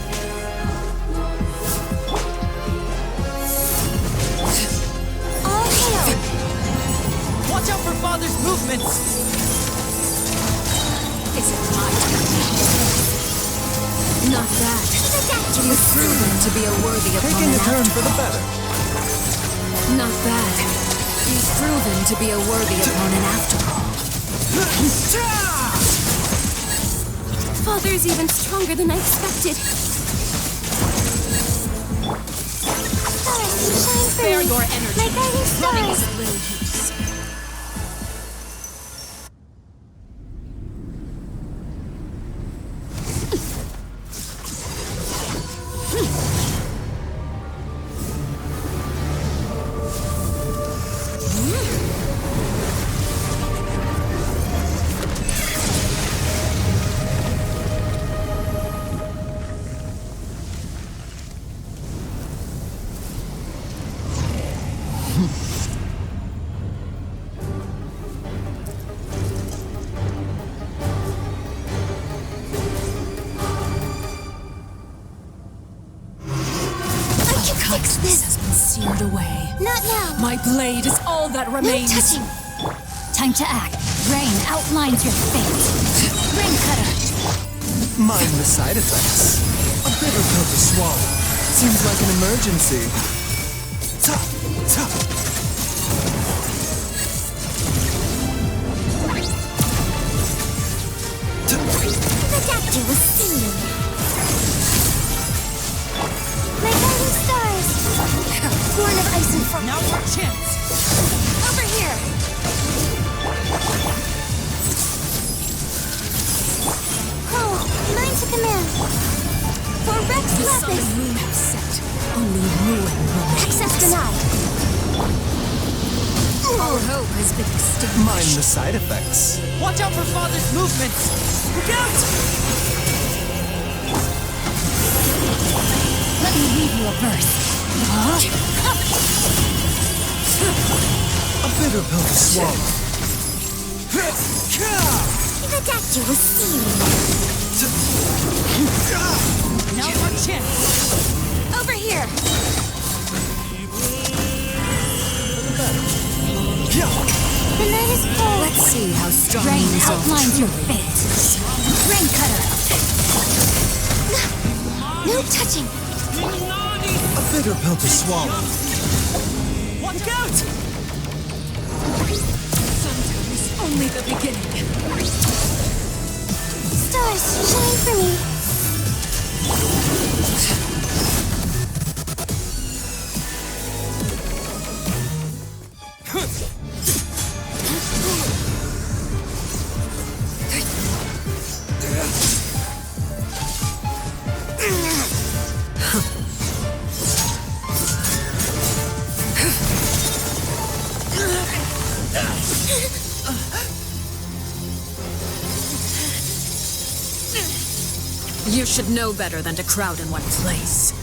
All hail! Watch out for Father's movements! Is it my turn? Not that. You've proven to be a worthy Taking opponent a turn after for the all. better. Not that. You've proven to be a worthy opponent after all. Father's even stronger than I expected. Stars, shine for Spare me. your energy. My guiding Running stars. is little use. This has been seared away. Not now. My blade is all that No remains. touching. Time to act. Rain outlines your fate. Rain cutter. Mind the side effects. A bitter pill to swallow. Seems like an emergency. Ta! Ta! The doctor was seen. My guiding stars. Born of ice and frost. Now's our chance! Over here. Oh, mine to command. For Rex The sun Lapis. and moon have set. Only ruin remains. Access denied. All hope has been extinguished. Mind the side effects. Watch out for Father's movements! Look out! Let me read you a verse. A bitter pill to swallow. The doctor was seen. Now's our chance! Over here. The night is cold. Let's see how strong Rain resolve outlines your truly fate. is. Rain cutter. touching. A bitter pill to swallow. Look out! Sometimes only the beginning. Stars, shine for me. You should know better than to crowd in one place.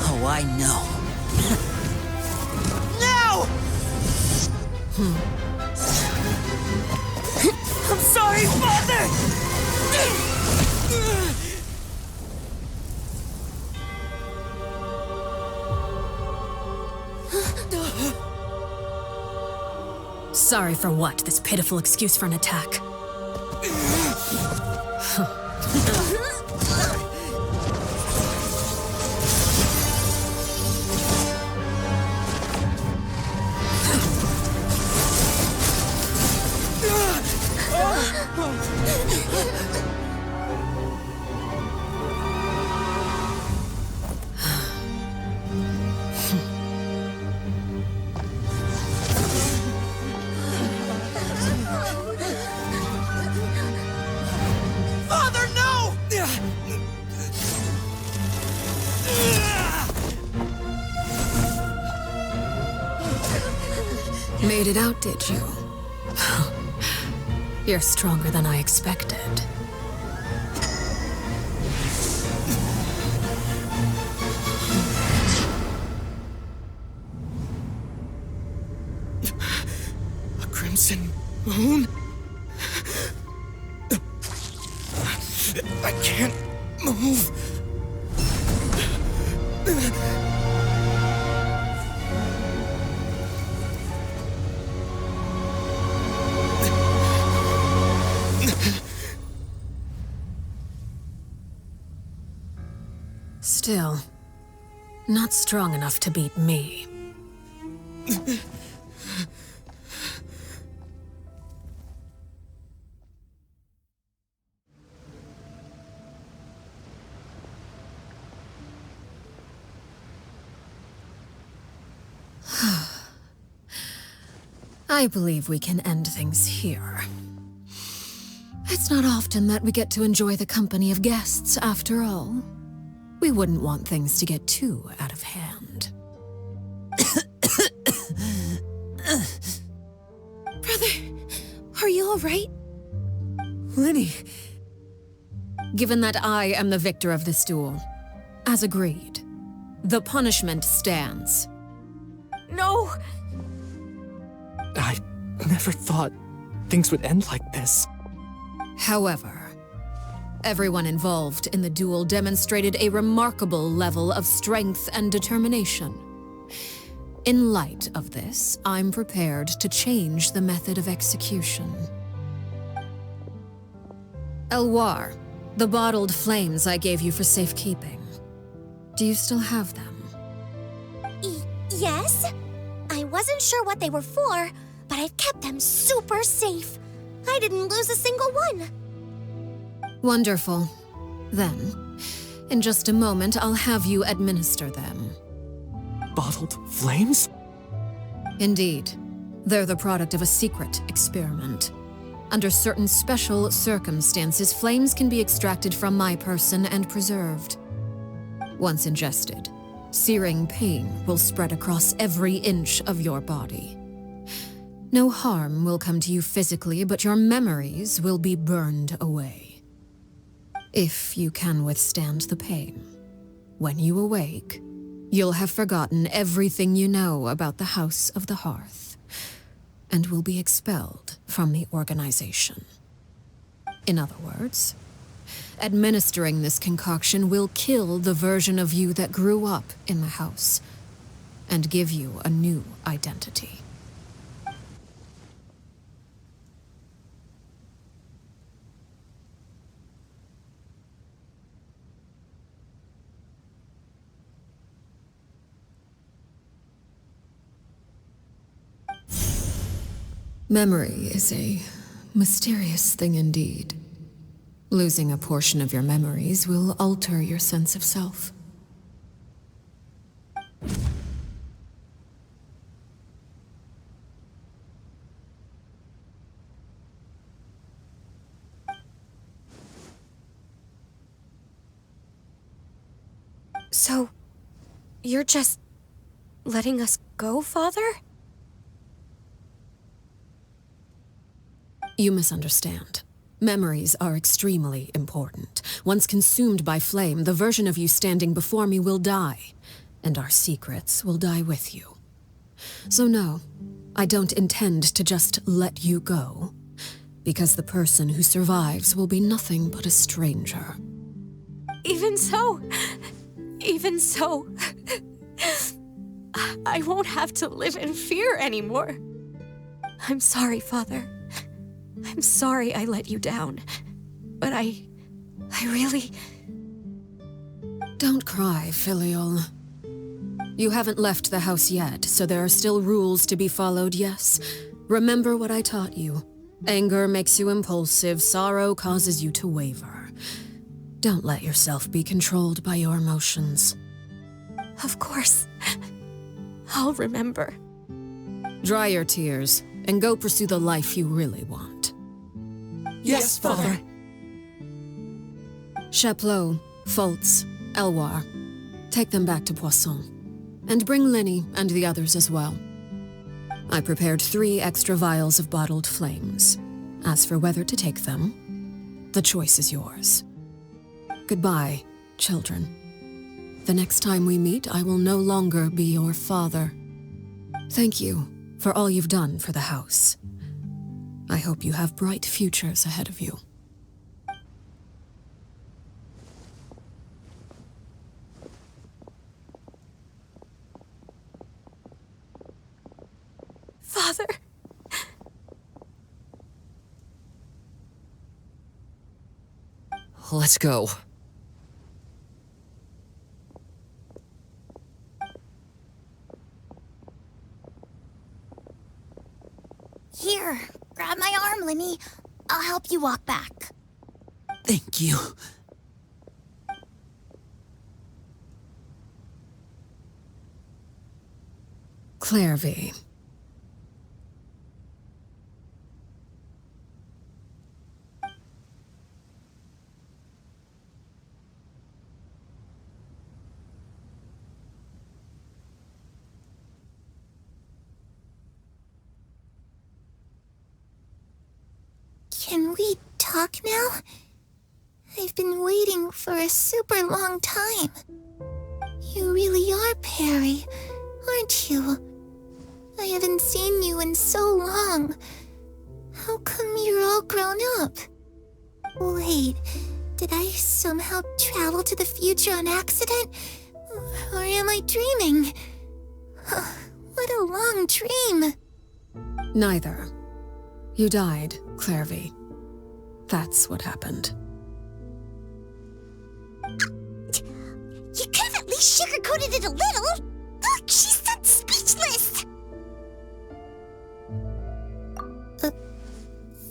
Oh, I know. No! I'm sorry, Father! Sorry for what? This pitiful excuse for an attack. Father, no! Made it out, did you? You're stronger than I expected. A crimson moon? I can't move. Still, not strong enough to beat me. I believe we can end things here. It's not often that we get to enjoy the company of guests, after all. We wouldn't want things to get too out of hand. Brother, are you all right? Lenny. Given that I am the victor of this duel, as agreed, the punishment stands. No! I never thought things would end like this. However, everyone involved in the duel demonstrated a remarkable level of strength and determination. In light of this, I'm prepared to change the method of execution. Elwar, the bottled flames I gave you for safekeeping. Do you still have them? Yes? I wasn't sure what they were for, but I've kept them super safe. I didn't lose a single one. Wonderful. Then, in just a moment, I'll have you administer them. Bottled flames? Indeed. They're the product of a secret experiment. Under certain special circumstances, flames can be extracted from my person and preserved. Once ingested, searing pain will spread across every inch of your body. No harm will come to you physically, but your memories will be burned away. If you can withstand the pain, when you awake, you'll have forgotten everything you know about the House of the Hearth, and will be expelled from the organization. In other words, administering this concoction will kill the version of you that grew up in the house and give you a new identity. Memory is a mysterious thing indeed. Losing a portion of your memories will alter your sense of self. So, you're just letting us go, Father? You misunderstand. Memories are extremely important. Once consumed by flame, the version of you standing before me will die, and our secrets will die with you. So no, I don't intend to just let you go, because the person who survives will be nothing but a stranger. Even so, I won't have to live in fear anymore. I'm sorry, Father. I'm sorry I let you down. But I really... Don't cry, Filial. You haven't left the house yet, so there are still rules to be followed, yes? Remember what I taught you. Anger makes you impulsive, sorrow causes you to waver. Don't let yourself be controlled by your emotions. Of course. I'll remember. Dry your tears, and go pursue the life you really want. Yes, Father. Chaplot, Foltz, Elwar. Take them back to Poisson. And bring Linny and the others as well. I prepared 3 extra vials of bottled flames. As for whether to take them, the choice is yours. Goodbye, children. The next time we meet, I will no longer be your father. Thank you for all you've done for the house. I hope you have bright futures ahead of you. Father. Let's go. Here, grab my arm, Linny. I'll help you walk back. Thank you. Clervie. Can we talk now? I've been waiting for a super long time. You really are Perry, aren't you? I haven't seen you in so long. How come you're all grown up? Wait, did I somehow travel to the future on accident? Or am I dreaming? What a long dream. Neither. You died, Clervie. That's what happened. You could have at least sugarcoated it a little. Look, she's so speechless.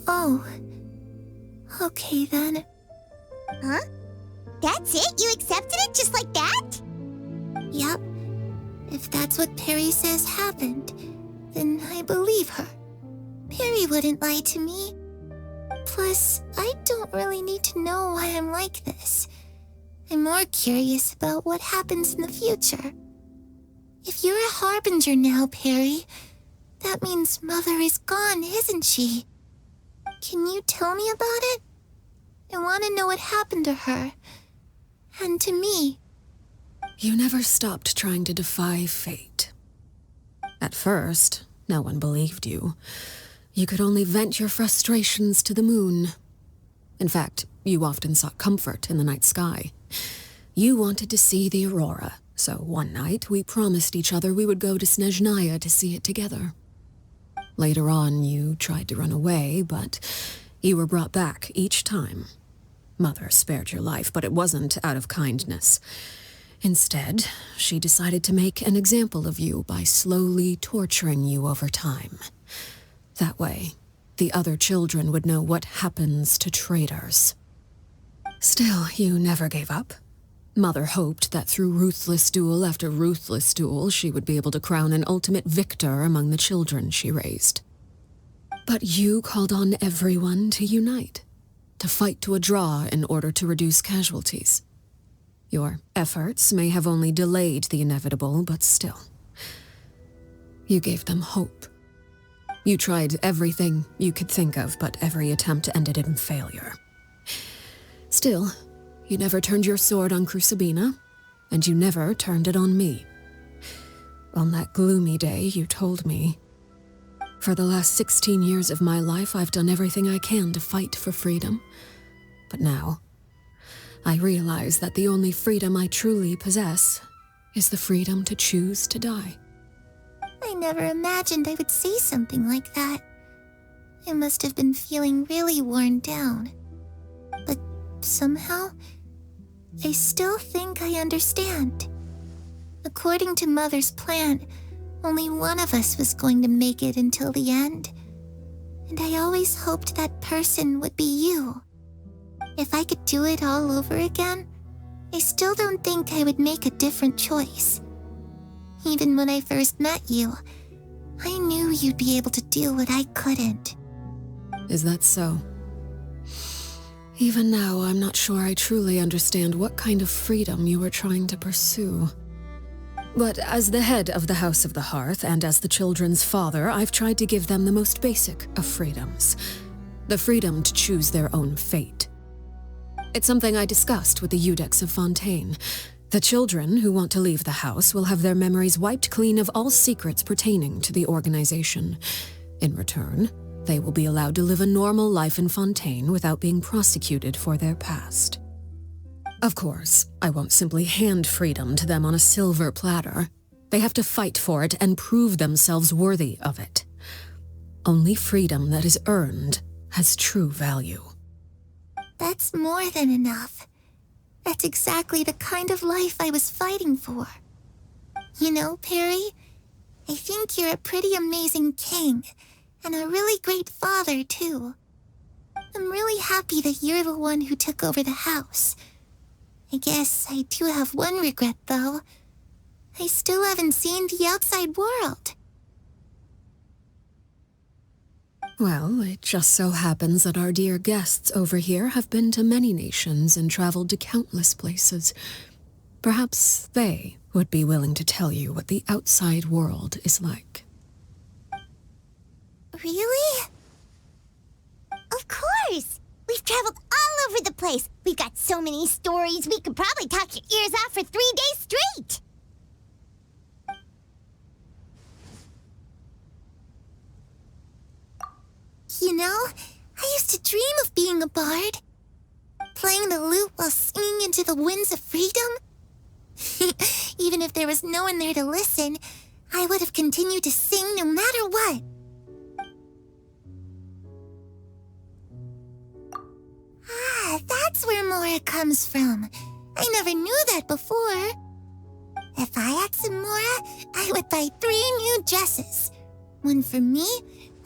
Oh. Okay then. Huh? That's it? You accepted it just like that? Yep. If that's what Perry says happened, then I believe her. Perry wouldn't lie to me. Plus, I don't really need to know why I'm like this. I'm more curious about what happens in the future. If you're a harbinger now, Perry, that means Mother is gone, isn't she? Can you tell me about it? I want to know what happened to her. And to me. You never stopped trying to defy fate. At first, no one believed you. You could only vent your frustrations to the moon. In fact, you often sought comfort in the night sky. You wanted to see the aurora, So one night, we promised each other we would go to Snezhnaya to see it together. Later on, you tried to run away, but you were brought back each time. Mother spared your life, but it wasn't out of kindness. Instead, she decided to make an example of you by slowly torturing you over time. That way, the other children would know what happens to traitors. Still, you never gave up. Mother hoped that through ruthless duel after ruthless duel, she would be able to crown an ultimate victor among the children she raised. But you called on everyone to unite, to fight to a draw in order to reduce casualties. Your efforts may have only delayed the inevitable, but still. You gave them hope. You tried everything you could think of, but every attempt ended in failure. Still, you never turned your sword on Crucibina, and you never turned it on me. On that gloomy day, you told me, "For the last 16 years of my life, I've done everything I can to fight for freedom. But now, I realize that the only freedom I truly possess is the freedom to choose to die." I never imagined I would say something like that. I must have been feeling really worn down. But somehow, I still think I understand. According to Mother's plan, only one of us was going to make it until the end. And I always hoped that person would be you. If I could do it all over again, I still don't think I would make a different choice. Even when I first met you, I knew you'd be able to do what I couldn't. Is that so? Even now, I'm not sure I truly understand what kind of freedom you were trying to pursue. But as the head of the House of the Hearth and as the children's father, I've tried to give them the most basic of freedoms. The freedom to choose their own fate. It's something I discussed with the Iudex of Fontaine. The children who want to leave the house will have their memories wiped clean of all secrets pertaining to the organization. In return, they will be allowed to live a normal life in Fontaine without being prosecuted for their past. Of course, I won't simply hand freedom to them on a silver platter. They have to fight for it and prove themselves worthy of it. Only freedom that is earned has true value. That's more than enough. That's exactly the kind of life I was fighting for. You know, Perry, I think you're a pretty amazing king, and a really great father, too. I'm really happy that you're the one who took over the house. I guess I do have one regret, though. I still haven't seen the outside world. Well, it just so happens that our dear guests over here have been to many nations and traveled to countless places. Perhaps they would be willing to tell you what the outside world is like. Really? Of course! We've traveled all over the place. We've got so many stories, we could probably talk your ears off for 3 days straight! You know, I used to dream of being a bard. Playing the lute while singing into the winds of freedom. Even if there was no one there to listen, I would have continued to sing no matter what. Ah, that's where Mora comes from. I never knew that before. If I had some Mora, I would buy 3 new dresses. One for me,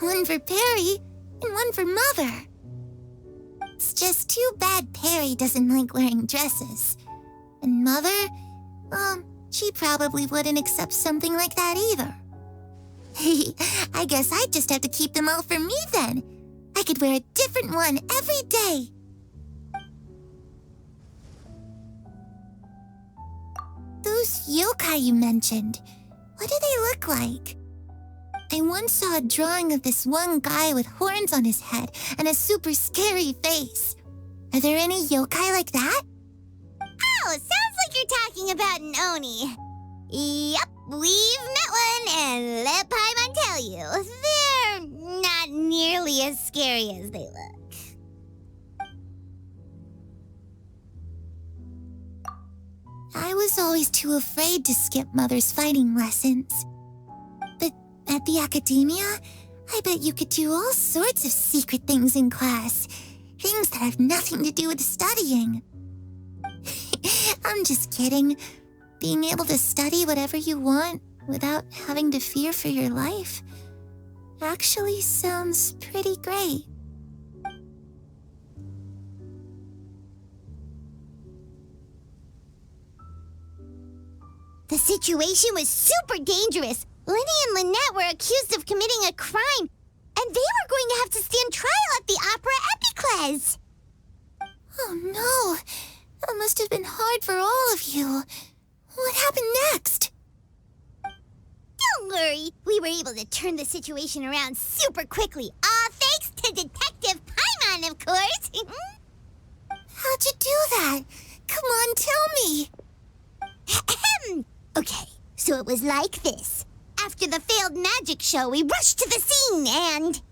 one for Perry, and one for Mother. It's just too bad Perry doesn't like wearing dresses. And Mother, well, she probably wouldn't accept something like that either. I guess I'd just have to keep them all for me then. I could wear a different one every day. Those yokai you mentioned, what do they look like? I once saw a drawing of this one guy with horns on his head and a super scary face. Are there any yokai like that? Oh, sounds like you're talking about an Oni. Yup, we've met one, and let Paimon tell you, they're not nearly as scary as they look. I was always too afraid to skip Mother's fighting lessons. But at the academia, I bet you could do all sorts of secret things in class. Things that have nothing to do with studying. I'm just kidding. Being able to study whatever you want without having to fear for your life actually sounds pretty great. The situation was super dangerous. Lenny and Lynette were accused of committing a crime, and they were going to have to stand trial at the Opera Epicles. Oh no, that must have been hard for all of you. What happened next? Don't worry, we were able to turn the situation around super quickly, all thanks to Detective Paimon, of course. How'd you do that? Come on, tell me. Okay, so it was like this. After the failed magic show, we rushed to the scene and...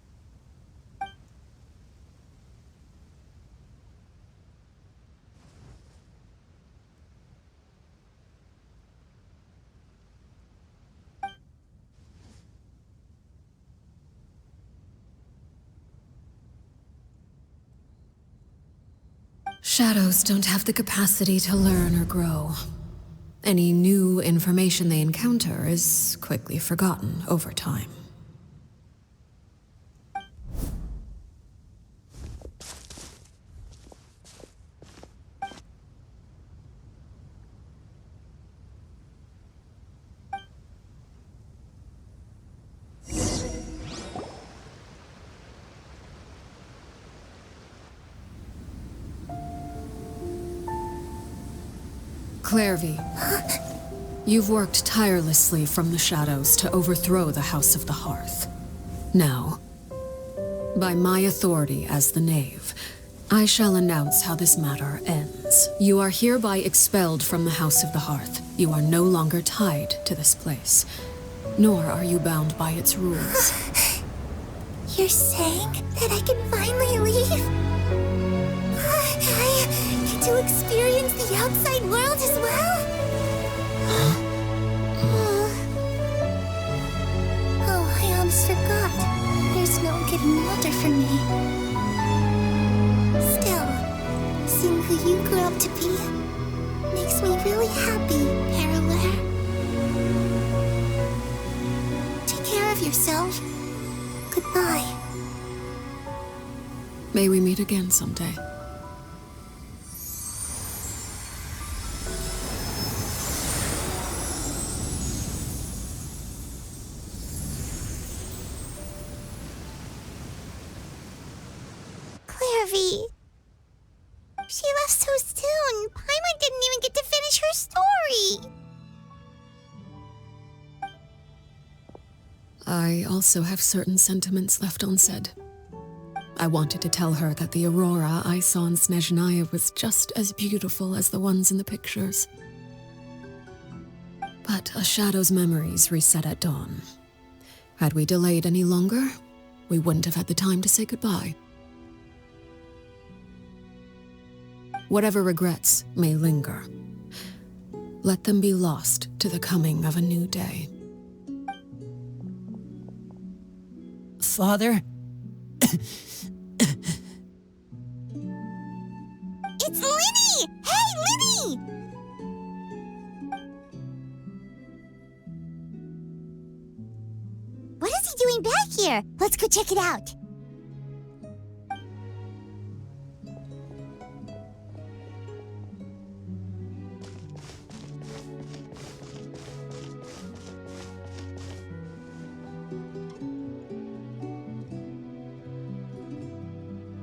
Shadows don't have the capacity to learn or grow. Any new information they encounter is quickly forgotten over time. Clervie, you've worked tirelessly from the shadows to overthrow the House of the Hearth. Now, by my authority as the Knave, I shall announce how this matter ends. You are hereby expelled from the House of the Hearth. You are no longer tied to this place, nor are you bound by its rules. You're saying that I can finally leave? I get to experience the outside world as well? Oh, I almost forgot. There's no getting older for me. Still, seeing who you grew up to be makes me really happy, Parallel. Take care of yourself. Goodbye. May we meet again someday. Clervie. She left so soon. Paimon didn't even get to finish her story. I also have certain sentiments left unsaid. I wanted to tell her that the aurora I saw in Snezhnaya was just as beautiful as the ones in the pictures. But a shadow's memories reset at dawn. Had we delayed any longer, we wouldn't have had the time to say goodbye. Whatever regrets may linger, let them be lost to the coming of a new day. Father? It's Linny! Hey, Linny! What is he doing back here? Let's go check it out.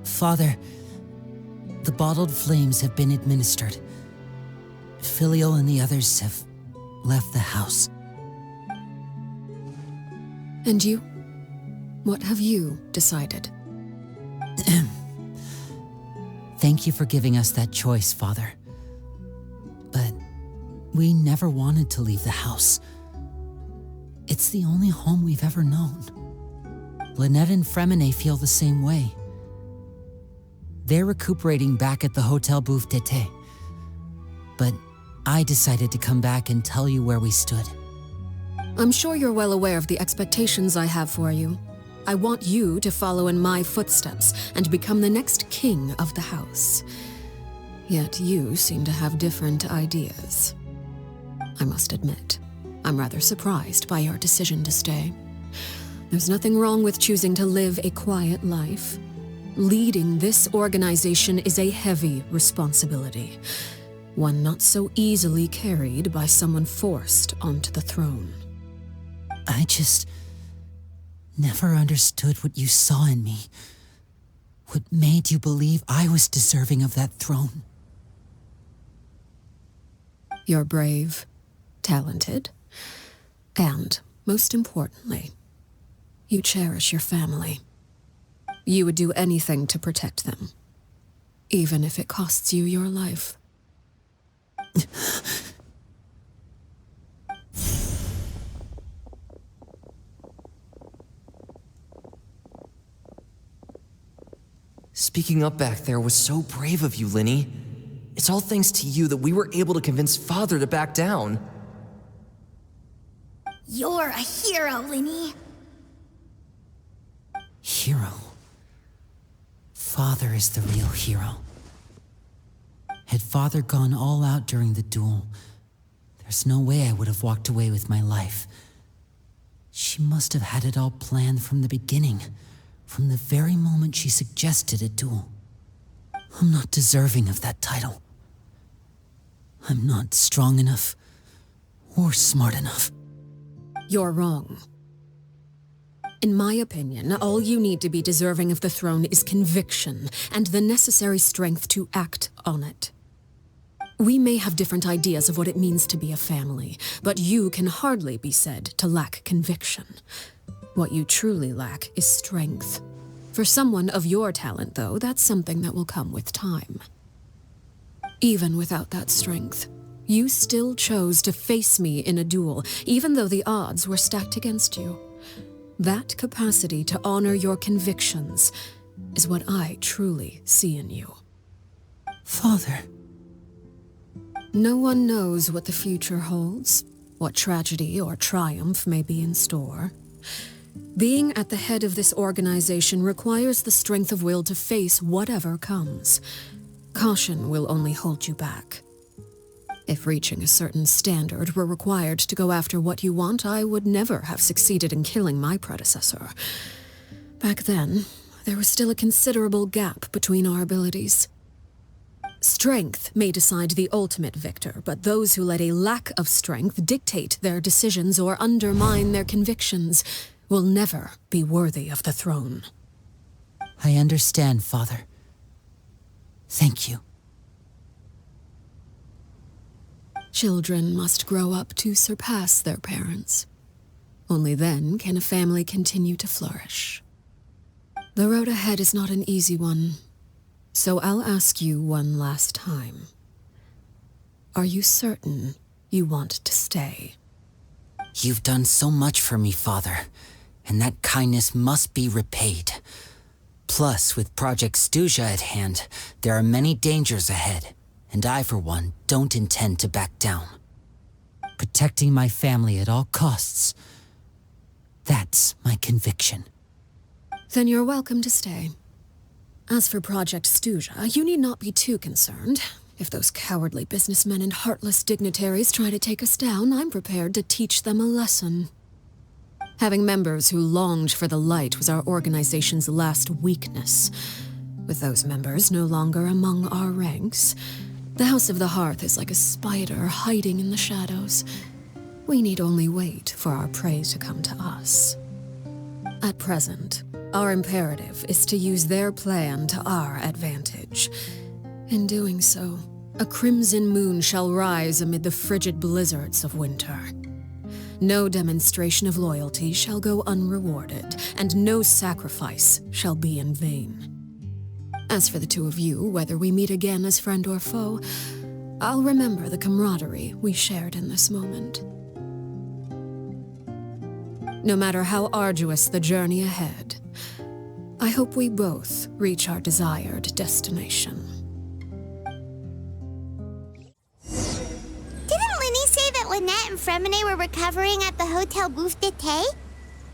Father, the bottled flames have been administered. Filial and the others have left the house. And you? What have you decided? Thank you for giving us that choice, Father. But we never wanted to leave the house. It's the only home we've ever known. Lynette and Freminet feel the same way. They're recuperating back at the Hotel Bouffe Tété. But I decided to come back and tell you where we stood. I'm sure you're well aware of the expectations I have for you. I want you to follow in my footsteps and become the next king of the house. Yet you seem to have different ideas. I must admit, I'm rather surprised by your decision to stay. There's nothing wrong with choosing to live a quiet life. Leading this organization is a heavy responsibility, one not so easily carried by someone forced onto the throne. I just never understood what you saw in me. What made you believe I was deserving of that throne? You're brave, talented, and, most importantly, you cherish your family. You would do anything to protect them, even if it costs you your life. Speaking up back there was so brave of you, Linny. It's all thanks to you that we were able to convince Father to back down. You're a hero, Linny. Hero? Father is the real hero. Had Father gone all out during the duel, there's no way I would have walked away with my life. She must have had it all planned from the beginning, from the very moment she suggested a duel. I'm not deserving of that title. I'm not strong enough or smart enough. You're wrong. In my opinion, all you need to be deserving of the throne is conviction and the necessary strength to act on it. We may have different ideas of what it means to be a family, but you can hardly be said to lack conviction. What you truly lack is strength. For someone of your talent, though, that's something that will come with time. Even without that strength, you still chose to face me in a duel, even though the odds were stacked against you. That capacity to honor your convictions is what I truly see in you. Father. No one knows what the future holds, what tragedy or triumph may be in store. Being at the head of this organization requires the strength of will to face whatever comes. Caution will only hold you back. If reaching a certain standard were required to go after what you want, I would never have succeeded in killing my predecessor. Back then, there was still a considerable gap between our abilities. Strength may decide the ultimate victor, but those who let a lack of strength dictate their decisions or undermine their convictions will never be worthy of the throne. I understand, Father. Thank you. Children must grow up to surpass their parents. Only then can a family continue to flourish. The road ahead is not an easy one, so I'll ask you one last time. Are you certain you want to stay? You've done so much for me, Father, and that kindness must be repaid. Plus, with Project Stuja at hand, there are many dangers ahead, and I, for one, don't intend to back down. Protecting my family at all costs, that's my conviction. Then you're welcome to stay. As for Project Stuja, you need not be too concerned. If those cowardly businessmen and heartless dignitaries try to take us down, I'm prepared to teach them a lesson. Having members who longed for the light was our organization's last weakness. With those members no longer among our ranks, the House of the Hearth is like a spider hiding in the shadows. We need only wait for our prey to come to us. At present, our imperative is to use their plan to our advantage. In doing so, a crimson moon shall rise amid the frigid blizzards of winter. No demonstration of loyalty shall go unrewarded, and no sacrifice shall be in vain. As for the two of you, whether we meet again as friend or foe, I'll remember the camaraderie we shared in this moment. No matter how arduous the journey ahead, I hope we both reach our desired destination. Freminet were recovering at the Hotel Bouffe d'été?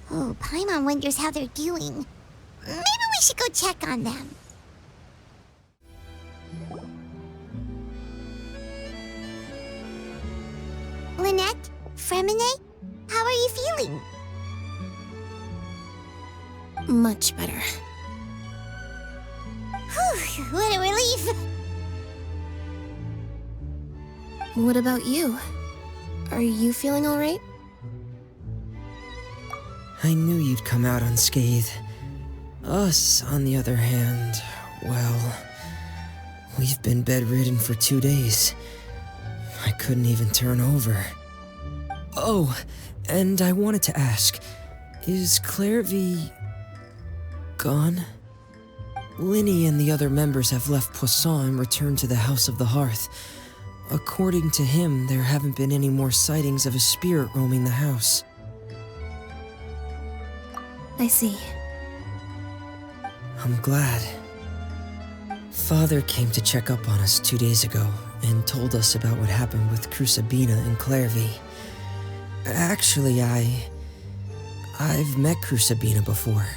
Oh, Paimon wonders how they're doing. Maybe we should go check on them. Lynette, Freminet, how are you feeling? Much better. Whew, what a relief. What about you? Are you feeling all right? I knew you'd come out unscathed. Us, on the other hand, well, we've been bedridden for 2 days. I couldn't even turn over. Oh, and I wanted to ask, is Clervie gone? Linny and the other members have left Poisson and returned to the House of the Hearth. According to him, there haven't been any more sightings of a spirit roaming the house. I see. I'm glad. Father came to check up on us 2 days ago and told us about what happened with Crusabina and Clervie. Actually, I've met Crusabina before.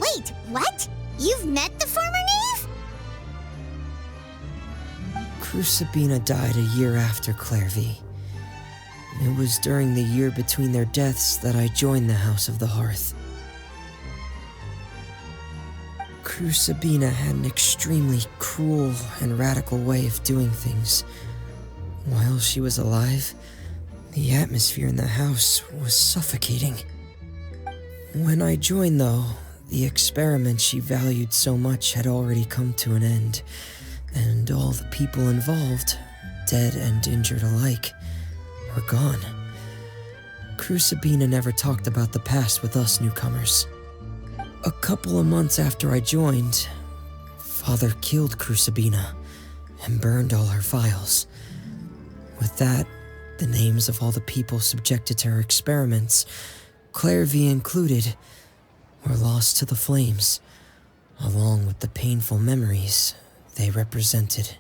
Wait, what? You've met the former knave? Crusabina died a year after Clervie. It was during the year between their deaths that I joined the House of the Hearth. Crusabina had an extremely cruel and radical way of doing things. While she was alive, the atmosphere in the house was suffocating. When I joined, though, the experiment she valued so much had already come to an end, and all the people involved, dead and injured alike, were gone. Crusabina never talked about the past with us newcomers. A couple of months after I joined, Father killed Crusabina and burned all her files. With that, the names of all the people subjected to her experiments, Clervie included, were lost to the flames, along with the painful memories they represented.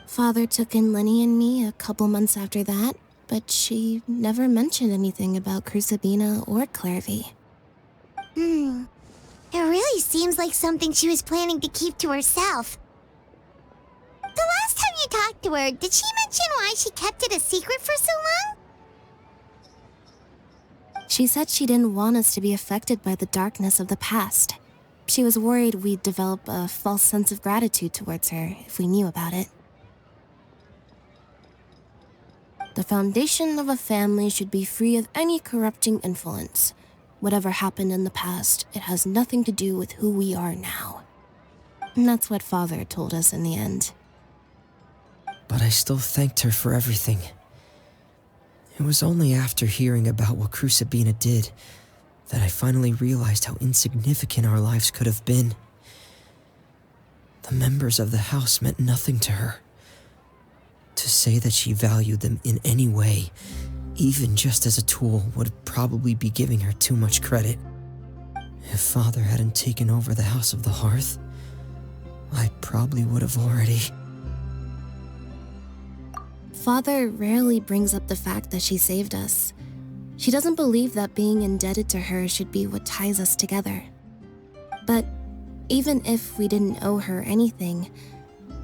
Father took in Lenny and me a couple months after that, but she never mentioned anything about Crusabina or Clervie. It really seems like something she was planning to keep to herself. The last time you talked to her, did she mention why she kept it a secret for so long? She said she didn't want us to be affected by the darkness of the past. She was worried we'd develop a false sense of gratitude towards her if we knew about it. The foundation of a family should be free of any corrupting influence. Whatever happened in the past, it has nothing to do with who we are now. And that's what Father told us in the end. But I still thanked her for everything. It was only after hearing about what Crusabina did that I finally realized how insignificant our lives could have been. The members of the house meant nothing to her. To say that she valued them in any way, even just as a tool, would probably be giving her too much credit. If Father hadn't taken over the House of the Hearth, I probably would have already... Father rarely brings up the fact that she saved us. She doesn't believe that being indebted to her should be what ties us together. But even if we didn't owe her anything,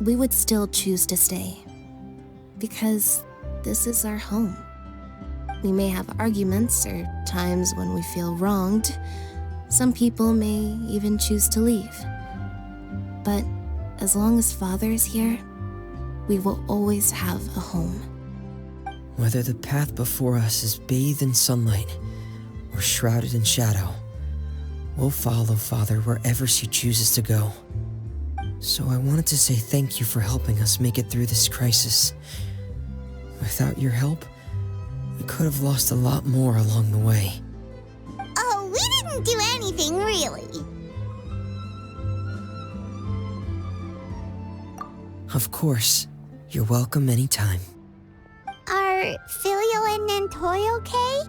we would still choose to stay. Because this is our home. We may have arguments or times when we feel wronged. Some people may even choose to leave. But as long as Father is here, we will always have a home. Whether the path before us is bathed in sunlight or shrouded in shadow, we'll follow Father wherever she chooses to go. So I wanted to say thank you for helping us make it through this crisis. Without your help, we could have lost a lot more along the way. Oh, we didn't do anything, really. Of course. You're welcome anytime. Are Filial and Nantoi okay?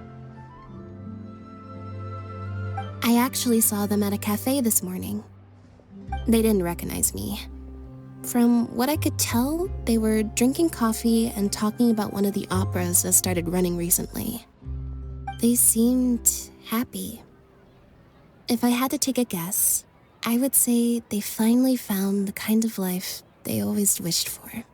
I actually saw them at a cafe this morning. They didn't recognize me. From what I could tell, they were drinking coffee and talking about one of the operas that started running recently. They seemed happy. If I had to take a guess, I would say they finally found the kind of life they always wished for.